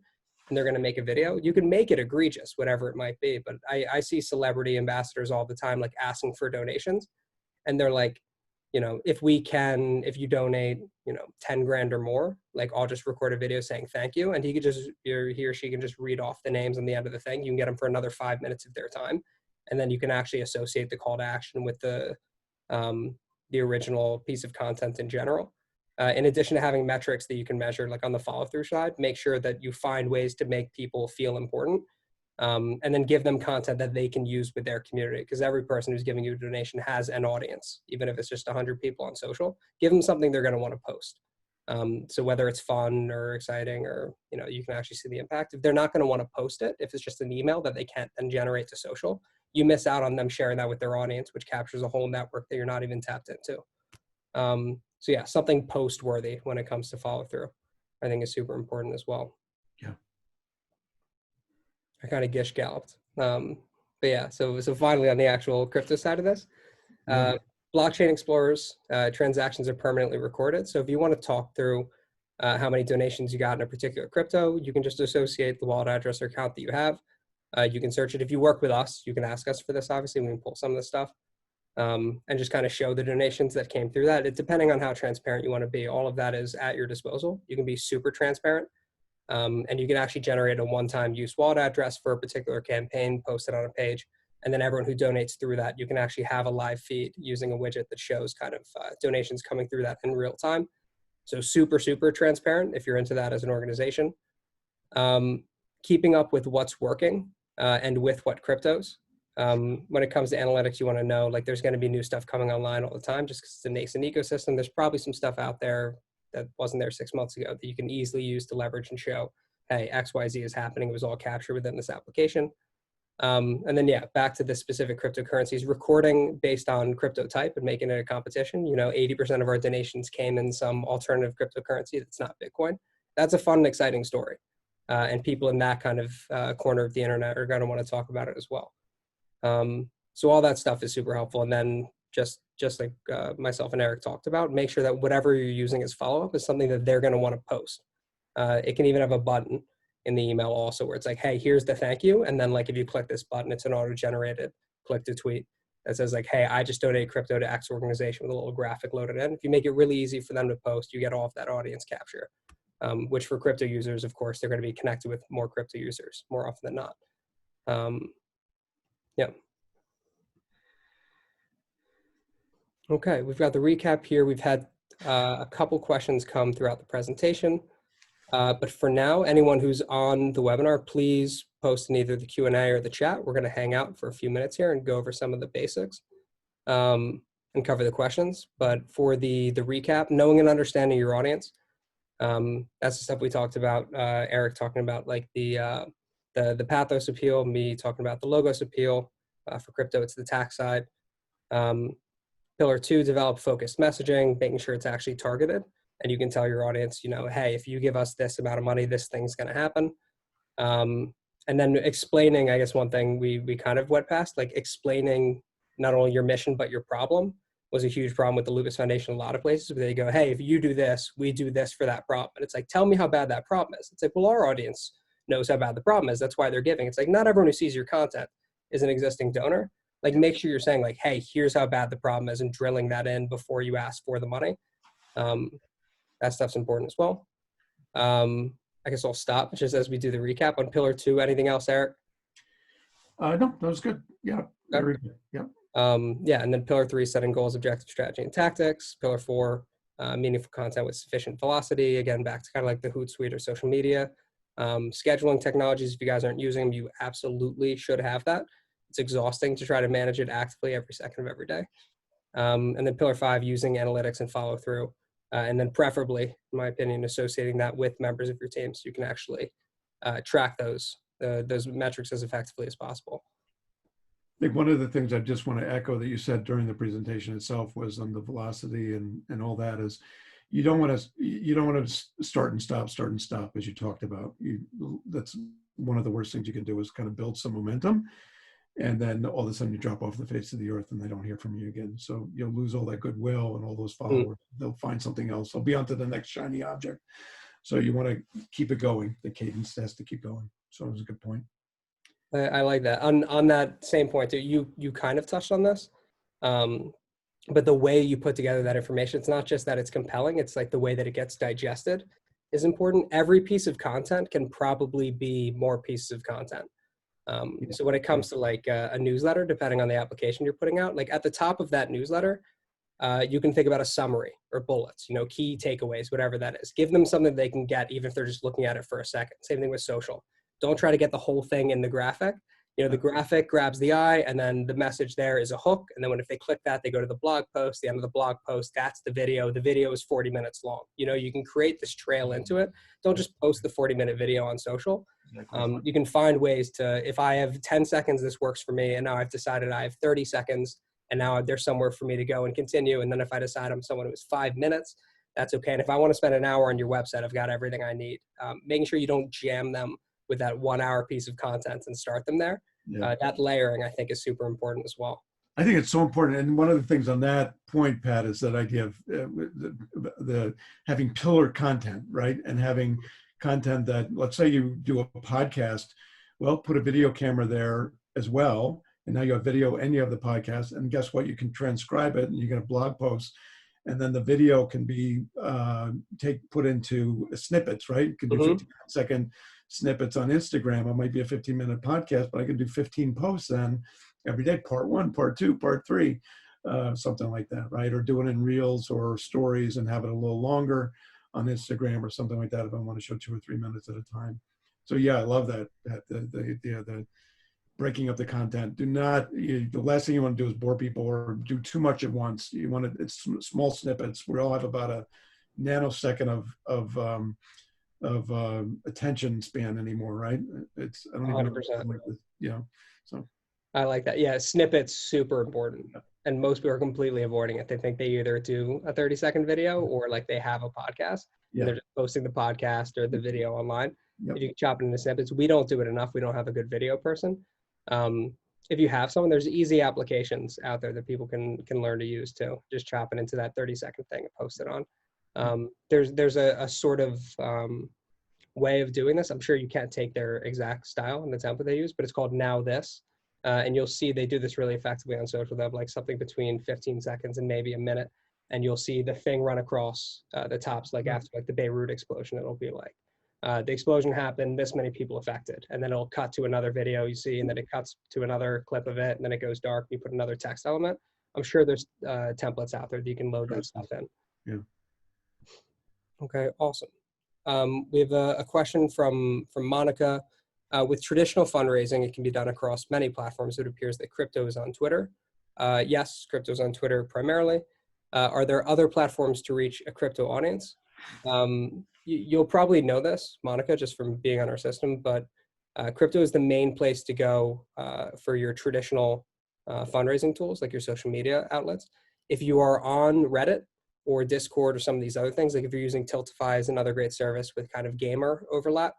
and they're going to make a video, you can make it egregious, whatever it might be. But I see celebrity ambassadors all the time, like asking for donations. And they're like, if you donate, 10 grand or more, like I'll just record a video saying thank you. And he or she can just read off the names on the end of the thing. You can get them for another 5 minutes of their time. And then you can actually associate the call to action with the original piece of content in general. In addition to having metrics that you can measure, like on the follow through side, make sure that you find ways to make people feel important. And then give them content that they can use with their community, because every person who's giving you a donation has an audience, even if it's just 100 people on social. Give them something they're going to want to post. So whether it's fun or exciting, or you can actually see the impact. If they're not going to want to post it, if it's just an email that they can't then generate to social, you miss out on them sharing that with their audience, which captures a whole network that you're not even tapped into. So yeah, something post worthy when it comes to follow through, I think is super important as well. Yeah. I kind of gish galloped. But yeah, so finally on the actual crypto side of this, blockchain explorers, transactions are permanently recorded. So if you want to talk through how many donations you got in a particular crypto, you can just associate the wallet address or account that you have. You can search it. If you work with us, you can ask us for this, obviously. We can pull some of this stuff and just kind of show the donations that came through that. Depending on how transparent you want to be, all of that is at your disposal. You can be super transparent. And you can actually generate a one-time use wallet address for a particular campaign, post it on a page, and then everyone who donates through that, you can actually have a live feed using a widget that shows kind of donations coming through that in real time. So super, super transparent if you're into that as an organization. Keeping up with what's working and with what cryptos. When it comes to analytics, you want to know, like, there's going to be new stuff coming online all the time just because it's a nascent ecosystem. There's probably some stuff out there that wasn't there 6 months ago that you can easily use to leverage and show, hey, XYZ is happening. It was all captured within this application. And then, yeah, back to the specific cryptocurrencies, recording based on crypto type and making it a competition. 80% of our donations came in some alternative cryptocurrency that's not Bitcoin. That's a fun and exciting story. And people in that kind of corner of the internet are going to want to talk about it as well. So all that stuff is super helpful. And then just like myself and Eric talked about, make sure that whatever you're using as follow-up is something that they're going to want to post. It can even have a button in the email also where it's like, hey, here's the thank you. And then, like, if you click this button, it's an auto-generated click to tweet that says, like, hey, I just donated crypto to X organization, with a little graphic loaded in. If you make it really easy for them to post, you get all of that audience capture, which for crypto users, of course, they're going to be connected with more crypto users more often than not. Yeah. Okay, we've got the recap here. We've had a couple questions come throughout the presentation. But for now, anyone who's on the webinar, please post in either the Q&A or the chat. We're going to hang out for a few minutes here and go over some of the basics and cover the questions. But for the recap, knowing and understanding your audience, that's the stuff we talked about. Eric talking about, like, the pathos appeal, me talking about the logos appeal. For crypto, it's the tax side. Pillar 2, develop focused messaging, making sure it's actually targeted. And you can tell your audience, hey, if you give us this amount of money, this thing's going to happen. And then explaining, I guess one thing we kind of went past, like, explaining not only your mission, but your problem was a huge problem with the Lucas Foundation. A lot of places where they go, hey, if you do this, we do this for that problem. And it's like, tell me how bad that problem is. It's like, well, our audience knows how bad the problem is. That's why they're giving. It's like, not everyone who sees your content is an existing donor. Like, make sure you're saying, like, hey, here's how bad the problem is, and drilling that in before you ask for the money. That stuff's important as well. I guess I'll stop just as we do the recap on pillar 2. Anything else, Eric? No, that was good. Yeah, very good. Yeah. Yeah, and then pillar 3, setting goals, objectives, strategy, and tactics. Pillar 4, meaningful content with sufficient velocity. Again, back to kind of like the Hootsuite or social media. Scheduling technologies, if you guys aren't using them, you absolutely should have that. It's exhausting to try to manage it actively every second of every day. And then pillar 5, using analytics and follow through. And then preferably, in my opinion, associating that with members of your team so you can actually track those metrics as effectively as possible. I think one of the things I just want to echo that you said during the presentation itself was on the velocity and all that is you don't want to start and stop as you talked about. That's one of the worst things you can do is kind of build some momentum. And then all of a sudden you drop off the face of the earth and they don't hear from you again. So you'll lose all that goodwill and all those followers. They'll find something else. They'll be onto the next shiny object. So you want to keep it going. The cadence has to keep going. So it was a good point. I like that. On that same point, too, you kind of touched on this, but the way you put together that information, it's not just that it's compelling, it's like the way that it gets digested is important. Every piece of content can probably be more pieces of content. So when it comes to like a newsletter, depending on the application you're putting out, like at the top of that newsletter, you can think about a summary or bullets, key takeaways, whatever that is. Give them something they can get, even if they're just looking at it for a second. Same thing with social. Don't try to get the whole thing in the graphic. The graphic grabs the eye, and then the message there is a hook. And then if they click that, they go to the blog post. The end of the blog post, that's the video. The video is 40 minutes long. You can create this trail into it. Don't just post the 40-minute video on social. You can find ways to, if I have 10 seconds, this works for me. And now I've decided I have 30 seconds. And now there's somewhere for me to go and continue. And then if I decide I'm someone who's 5 minutes, that's okay. And if I want to spend an hour on your website, I've got everything I need. Making sure you don't jam them with that 1 hour piece of content and start them there. Yeah. That layering, I think, is super important as well. I think it's so important. And one of the things on that point, Pat, is that idea of the having pillar content, right? And having content that, let's say you do a podcast, well, put a video camera there as well. And now you have video and you have the podcast. And guess what? You can transcribe it and you get a blog post. And then the video can be put into snippets, right? You can do 15-second snippets on Instagram. It might be a 15-minute podcast, but I can do 15 posts then every day, part 1, part 2, part 3, something like that, right? Or do it in reels or stories and have it a little longer on Instagram or something like that if I want to show 2 or 3 minutes at a time. So yeah, I love that the breaking up the content. The last thing you want to do is bore people or do too much at once. You want to, it's small snippets. We all have about a nanosecond of attention span anymore, right? It's, I don't even 100%. know, so. I like that. Yeah, snippets, super important. And most people are completely avoiding it. They think they either do a 30-second video or like they have a podcast. Yeah. They're just posting the podcast or the video online. Yep. If you chop it into snippets, we don't do it enough. We don't have a good video person. If you have someone, there's easy applications out there that people can learn to use too. Just chop it into that 30-second thing and post it on. There's a sort of way of doing this. I'm sure you can't take their exact style and the template they use, but it's called Now This. And you'll see they do this really effectively on social. They have like something between 15 seconds and maybe a minute. And you'll see the thing run across the tops, like after like the Beirut explosion, it'll be like, the explosion happened, this many people affected. And then it'll cut to another video you see, and then it cuts to another clip of it, and then it goes dark, you put another text element. I'm sure there's templates out there that you can load that stuff in. Yeah. Okay, awesome. We have a question from Monica. With traditional fundraising, it can be done across many platforms. It appears that crypto is on Twitter. Yes, crypto is on Twitter primarily. Are there other platforms to reach a crypto audience? You'll probably know this, Monica, just from being on our system, but crypto is the main place to go for your traditional fundraising tools, like your social media outlets. If you are on Reddit or Discord or some of these other things, like if you're using Tiltify as another great service with kind of gamer overlap,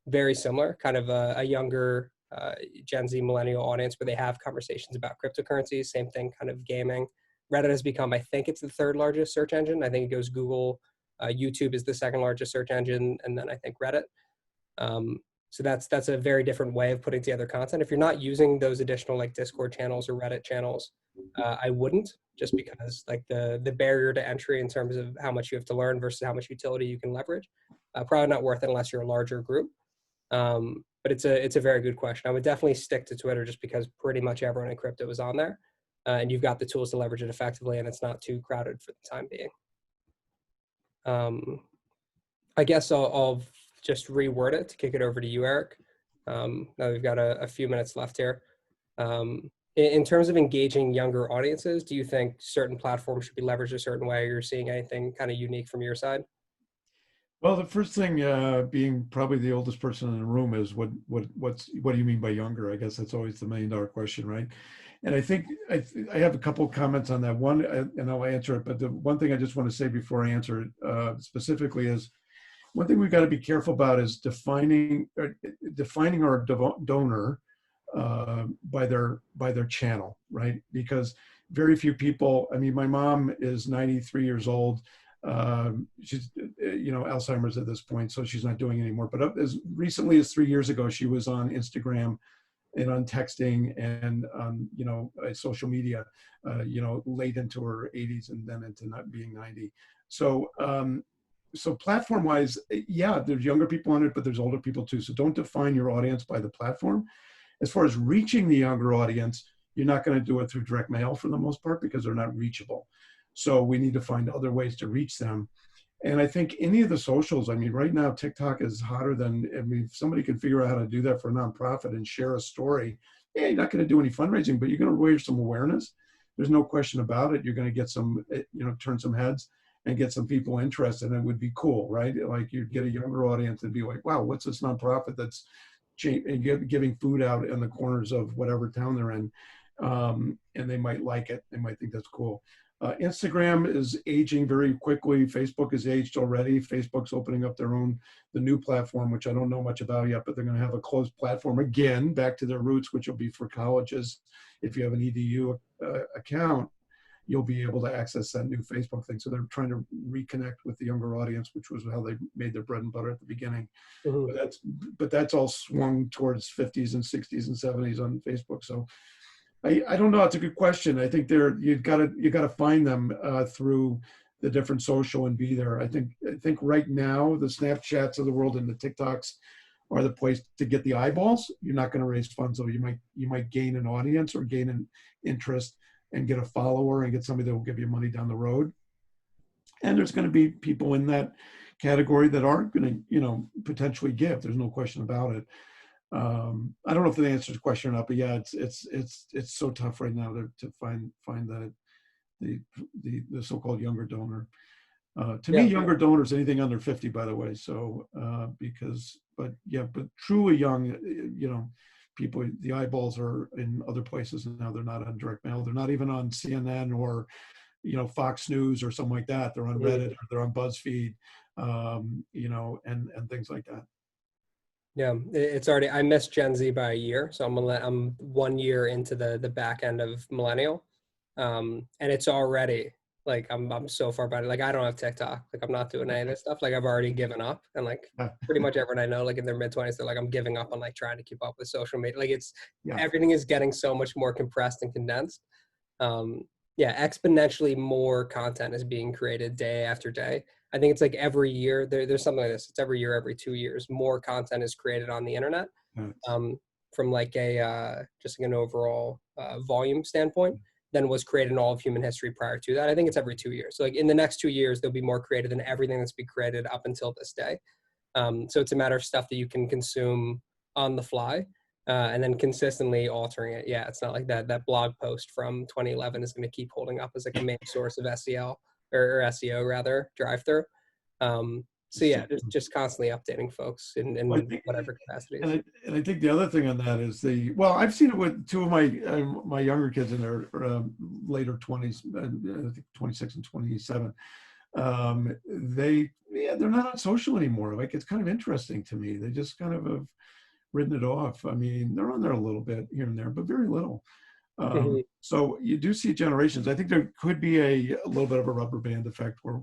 very similar, kind of a younger Gen Z millennial audience where they have conversations about cryptocurrencies, same thing, kind of gaming. Reddit has become, I think it's the 3rd largest search engine. I think it goes Google, YouTube is the 2nd largest search engine, and then I think Reddit. So that's a very different way of putting together content. If you're not using those additional like Discord channels or Reddit channels, I wouldn't, just because like the barrier to entry in terms of how much you have to learn versus how much utility you can leverage, probably not worth it unless you're a larger group. But it's a very good question. I would definitely stick to Twitter just because pretty much everyone in crypto is on there, and you've got the tools to leverage it effectively, and it's not too crowded for the time being. I guess I'll just reword it to kick it over to you, Eric. Now we've got a few minutes left here. In terms of engaging younger audiences, do you think certain platforms should be leveraged a certain way? Or you're seeing anything kind of unique from your side? Well, the first thing, being probably the oldest person in the room, is what do you mean by younger? I guess that's always the $1 million question, right? And I think I have a couple of comments on that one, and I'll answer it. But the one thing I just want to say before I answer it specifically is, one thing we've got to be careful about is defining our donor by their channel, right? Because very few people. I mean, my mom is 93 years old. She's, Alzheimer's at this point, so she's not doing it anymore. But as recently as 3 years ago, she was on Instagram and on texting and on, social media, late into her 80s and then into not being 90. So, so platform wise, yeah, there's younger people on it, but there's older people too. So don't define your audience by the platform. As far as reaching the younger audience, you're not going to do it through direct mail for the most part because they're not reachable. So we need to find other ways to reach them. And I think any of the socials, I mean, right now, TikTok is hotter than, I mean, if somebody can figure out how to do that for a nonprofit and share a story, yeah, you're not going to do any fundraising, but you're going to raise some awareness. There's no question about it. You're going to get some, turn some heads and get some people interested. And it would be cool, right? Like you'd get a younger audience and be like, wow, what's this nonprofit that's giving food out in the corners of whatever town they're in? And they might like it. They might think that's cool. Instagram is aging very quickly. Facebook is aged already. Facebook's opening up the new platform, which I don't know much about yet, but they're going to have a closed platform again, back to their roots, which will be for colleges. If you have an EDU account, you'll be able to access that new Facebook thing. So they're trying to reconnect with the younger audience, which was how they made their bread and butter at the beginning. Mm-hmm. But that's all swung towards 50s and 60s and 70s on Facebook. So I don't know. It's a good question. I think you got to find them through the different social and be there. I think right now the Snapchats of the world and the TikToks are the place to get the eyeballs. You're not going to raise funds, though. You might gain an audience or gain an interest and get a follower and get somebody that will give you money down the road. And there's going to be people in that category that aren't going to potentially give. There's no question about it. I don't know if that answers the question or not, but yeah, it's so tough right now to find the so-called younger donor. To me, younger donors anything under 50, by the way. So but truly young, people, the eyeballs are in other places now. They're not on direct mail. They're not even on CNN or Fox News or something like that. They're on Reddit or they're on BuzzFeed, and things like that. Yeah, it's already, I missed Gen Z by a year. So I'm 1 year into the back end of millennial. And it's already like, I'm so far behind. Like, I don't have TikTok. Like, I'm not doing any of this stuff. Like, I've already given up. And like pretty much everyone I know, like in their mid-20s, they're like, I'm giving up on like trying to keep up with social media. Like everything is getting so much more compressed and condensed. Exponentially more content is being created day after day. I think it's like every year there's something like this. It's every year, every 2 years, more content is created on the internet. From like just like an overall volume standpoint than was created in all of human history prior to that. I think it's every 2 years. So like in the next 2 years, there'll be more created than everything that's been created up until this day. So it's a matter of stuff that you can consume on the fly. And then consistently altering it. Yeah, it's not like that blog post from 2011 is going to keep holding up as like a main source of SEL or SEO rather, drive-through. So yeah, just constantly updating folks in whatever capacity. And I think the other thing on that is I've seen it with two of my younger kids in their later 20s, I think 26 and 27. They're not on social anymore. Like, it's kind of interesting to me. They just kind of have written it off. I mean, they're on there a little bit here and there, but very little. So you do see generations. I think there could be a little bit of a rubber band effect where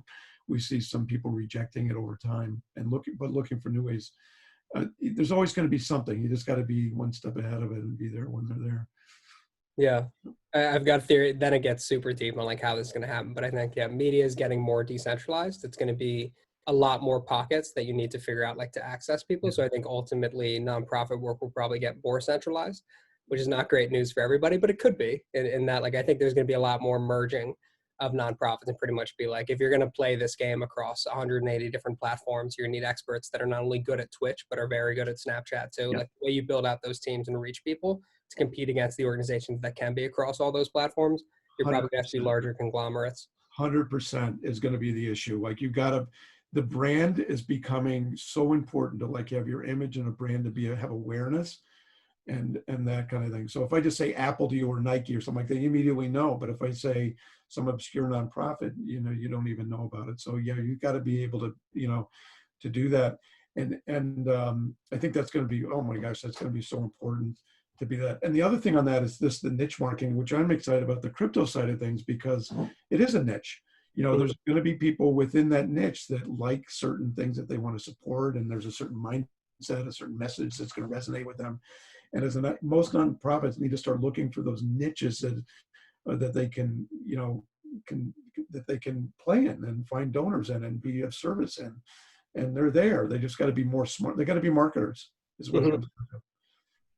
we see some people rejecting it over time and looking for new ways. There's always going to be something. You just got to be one step ahead of it and be there when they're there. Yeah, I've got a theory. Then it gets super deep on like how this is going to happen. But I think, media is getting more decentralized. It's going to be a lot more pockets that you need to figure out like to access people. So I think ultimately nonprofit work will probably get more centralized, which is not great news for everybody, but it could be in that, like, I think there's going to be a lot more merging of nonprofits and pretty much be like, if you're going to play this game across 180 different platforms, you're going to need experts that are not only good at Twitch, but are very good at Snapchat too. Like the way you build out those teams and reach people to compete against the organizations that can be across all those platforms, you're probably going to have to be larger conglomerates. 100% is going to be the issue. Like, the brand is becoming so important to like have your image and a brand to have awareness and that kind of thing. So if I just say Apple to you or Nike or something like that, you immediately know. But if I say some obscure nonprofit, you don't even know about it. So yeah, you've got to be able to, to do that. And I think that's going to be, oh my gosh, that's going to be so important to be that. And the other thing on that is the niche marketing, which I'm excited about, the crypto side of things, because it is a niche. You know, Mhm. there's going to be people within that niche that like certain things that they want to support, and there's a certain mindset, a certain message that's going to resonate with them. And most nonprofits need to start looking for those niches that they can, you know, can that they can play in and find donors in and be of service in. And they're there. They just got to be more smart. They got to be marketers, is what it Mhm. comes down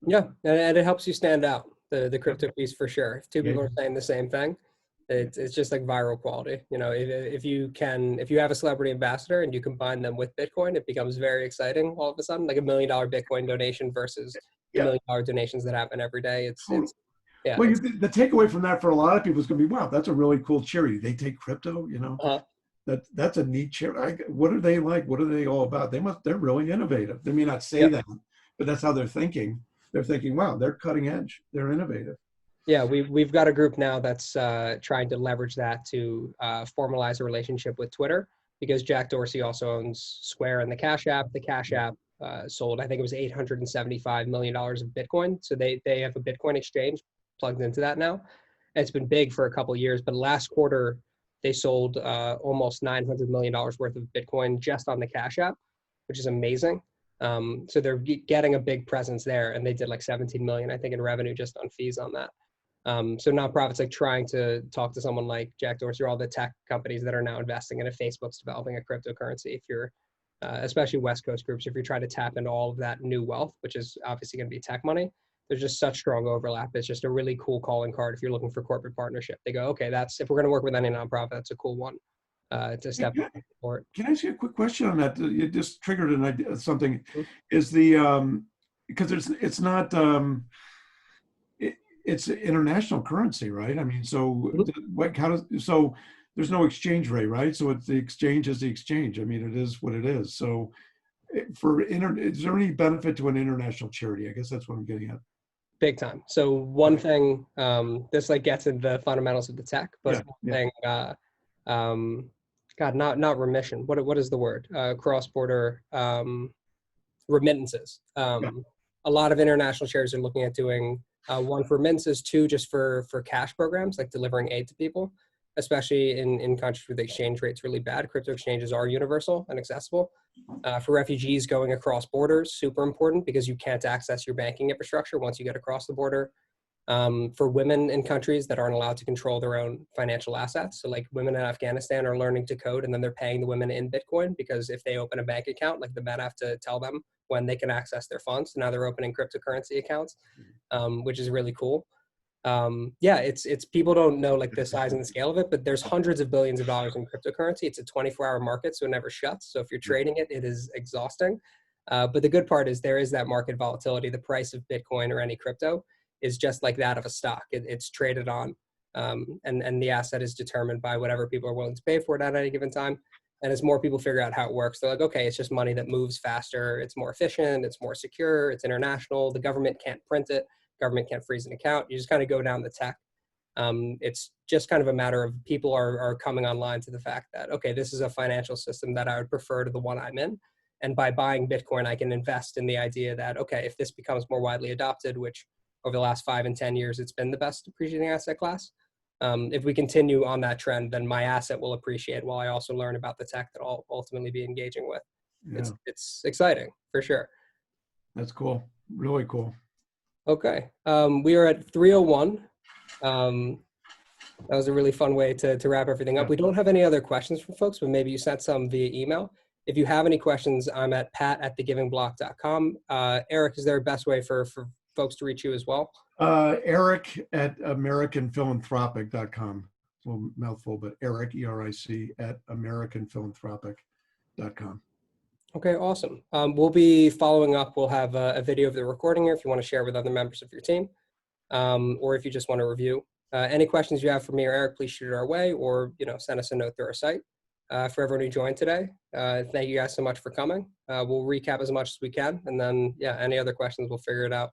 Yeah, and it helps you stand out, the to. crypto piece for sure. If two Yeah, people are saying the same thing, it's just like viral quality. You know, if you have a celebrity ambassador and you combine them with Bitcoin, it becomes very exciting all of a sudden, like $1 million Bitcoin donation versus the yeah, $1 million donations that happen every day. totally. Yeah, Well, it's the takeaway from that for a lot of people is going to be, wow, that's a really cool charity. They take crypto, you know, uh, that's a neat charity. What are they like? What are they all about? They're really innovative. They may not say yeah. that, but that's how they're thinking. They're thinking, wow, they're cutting edge. They're innovative. Yeah, we've got a group now that's trying to leverage that to formalize a relationship with Twitter, because Jack Dorsey also owns Square and the Cash App. The Cash App sold, I think it was $875 million of Bitcoin. So they have a Bitcoin exchange plugged into that now. And it's been big for a couple of years, but last quarter they sold almost $900 million worth of Bitcoin just on the Cash App, which is amazing. So they're getting a big presence there, and they did like 17 million, I think, in revenue just on fees on that. So nonprofits like trying to talk to someone like Jack Dorsey or all the tech companies that are now investing in it. Facebook's developing a cryptocurrency. If you're, especially West Coast groups, if you're trying to tap into all of that new wealth, which is obviously going to be tech money, there's just such strong overlap. It's just a really cool calling card if you're looking for corporate partnership. They go, okay, that's if we're going to work with any nonprofit, that's a cool one to Hey, step up and support. can I ask you a quick question on that? You just triggered an idea, something. Mhm. Is the because it's not it, it's international currency, right? I mean, so Mhm. what? How does so? There's no exchange rate, right? So it's the exchange is the exchange. I mean, it is what it is. So is there any benefit to an international charity? I guess that's what I'm getting at. Big time. So one Okay. thing, this like gets into the fundamentals of the tech, but Yeah. one Yeah. thing, um, God, not remission. What is the word? Cross border remittances. Yeah. A lot of international charities are looking at doing one for remittances, two just for cash programs, like delivering aid to people, especially in countries where the exchange rate's really bad. Crypto exchanges are universal and accessible. For refugees going across borders, super important because you can't access your banking infrastructure once you get across the border. For women in countries that aren't allowed to control their own financial assets. So like women in Afghanistan are learning to code, and then they're paying the women in Bitcoin, because if they open a bank account, like the men have to tell them when they can access their funds. So now they're opening cryptocurrency accounts, which is really cool. Yeah, it's people don't know like the size and the scale of it, but there's hundreds of billions of dollars in cryptocurrency. It's a 24-hour market, so it never shuts. So if you're trading it, it is exhausting. But the good part is there is that market volatility. The price of Bitcoin or any crypto is just like that of a stock. It's traded on, and the asset is determined by whatever people are willing to pay for it at any given time. And as more people figure out how it works, they're like, okay, it's just money that moves faster. It's more efficient. It's more secure. It's international. The government can't print it. Government can't freeze an account. You just kind of go down the tech. It's just kind of a matter of people are coming online to the fact that, okay, this is a financial system that I would prefer to the one I'm in. And by buying Bitcoin, I can invest in the idea that, okay, if this becomes more widely adopted, which over the last 5 and 10 years, it's been the best appreciating asset class. If we continue on that trend, then my asset will appreciate while I also learn about the tech that I'll ultimately be engaging with. Yeah. It's exciting for sure. That's cool. Really cool. Okay. We are at 3:01. Um, that was a really fun way to wrap everything up. Yeah. We don't have any other questions from folks, but maybe you sent some via email. If you have any questions, I'm at pat@thegivingblock.com. Eric, is there a best way for folks to reach you as well? Eric at americanphilanthropic.com. It's a little mouthful, but Eric, ERIC, at americanphilanthropic.com. Okay, awesome. We'll be following up. We'll have a video of the recording here if you want to share with other members of your team, or if you just want to review. Any questions you have for me or Eric, please shoot it our way, or send us a note through our site. For everyone who joined today, thank you guys so much for coming. We'll recap as much as we can, and then yeah, any other questions, we'll figure it out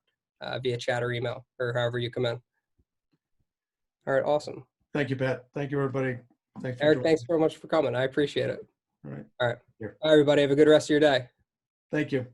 via chat or email or however you come in. All right, awesome. Thank you, Pat. Thank you, everybody. Thanks for Eric, joining. thanks very much for coming. I appreciate it. All right. All right. Here. Bye, everybody. Have a good rest of your day. Thank you.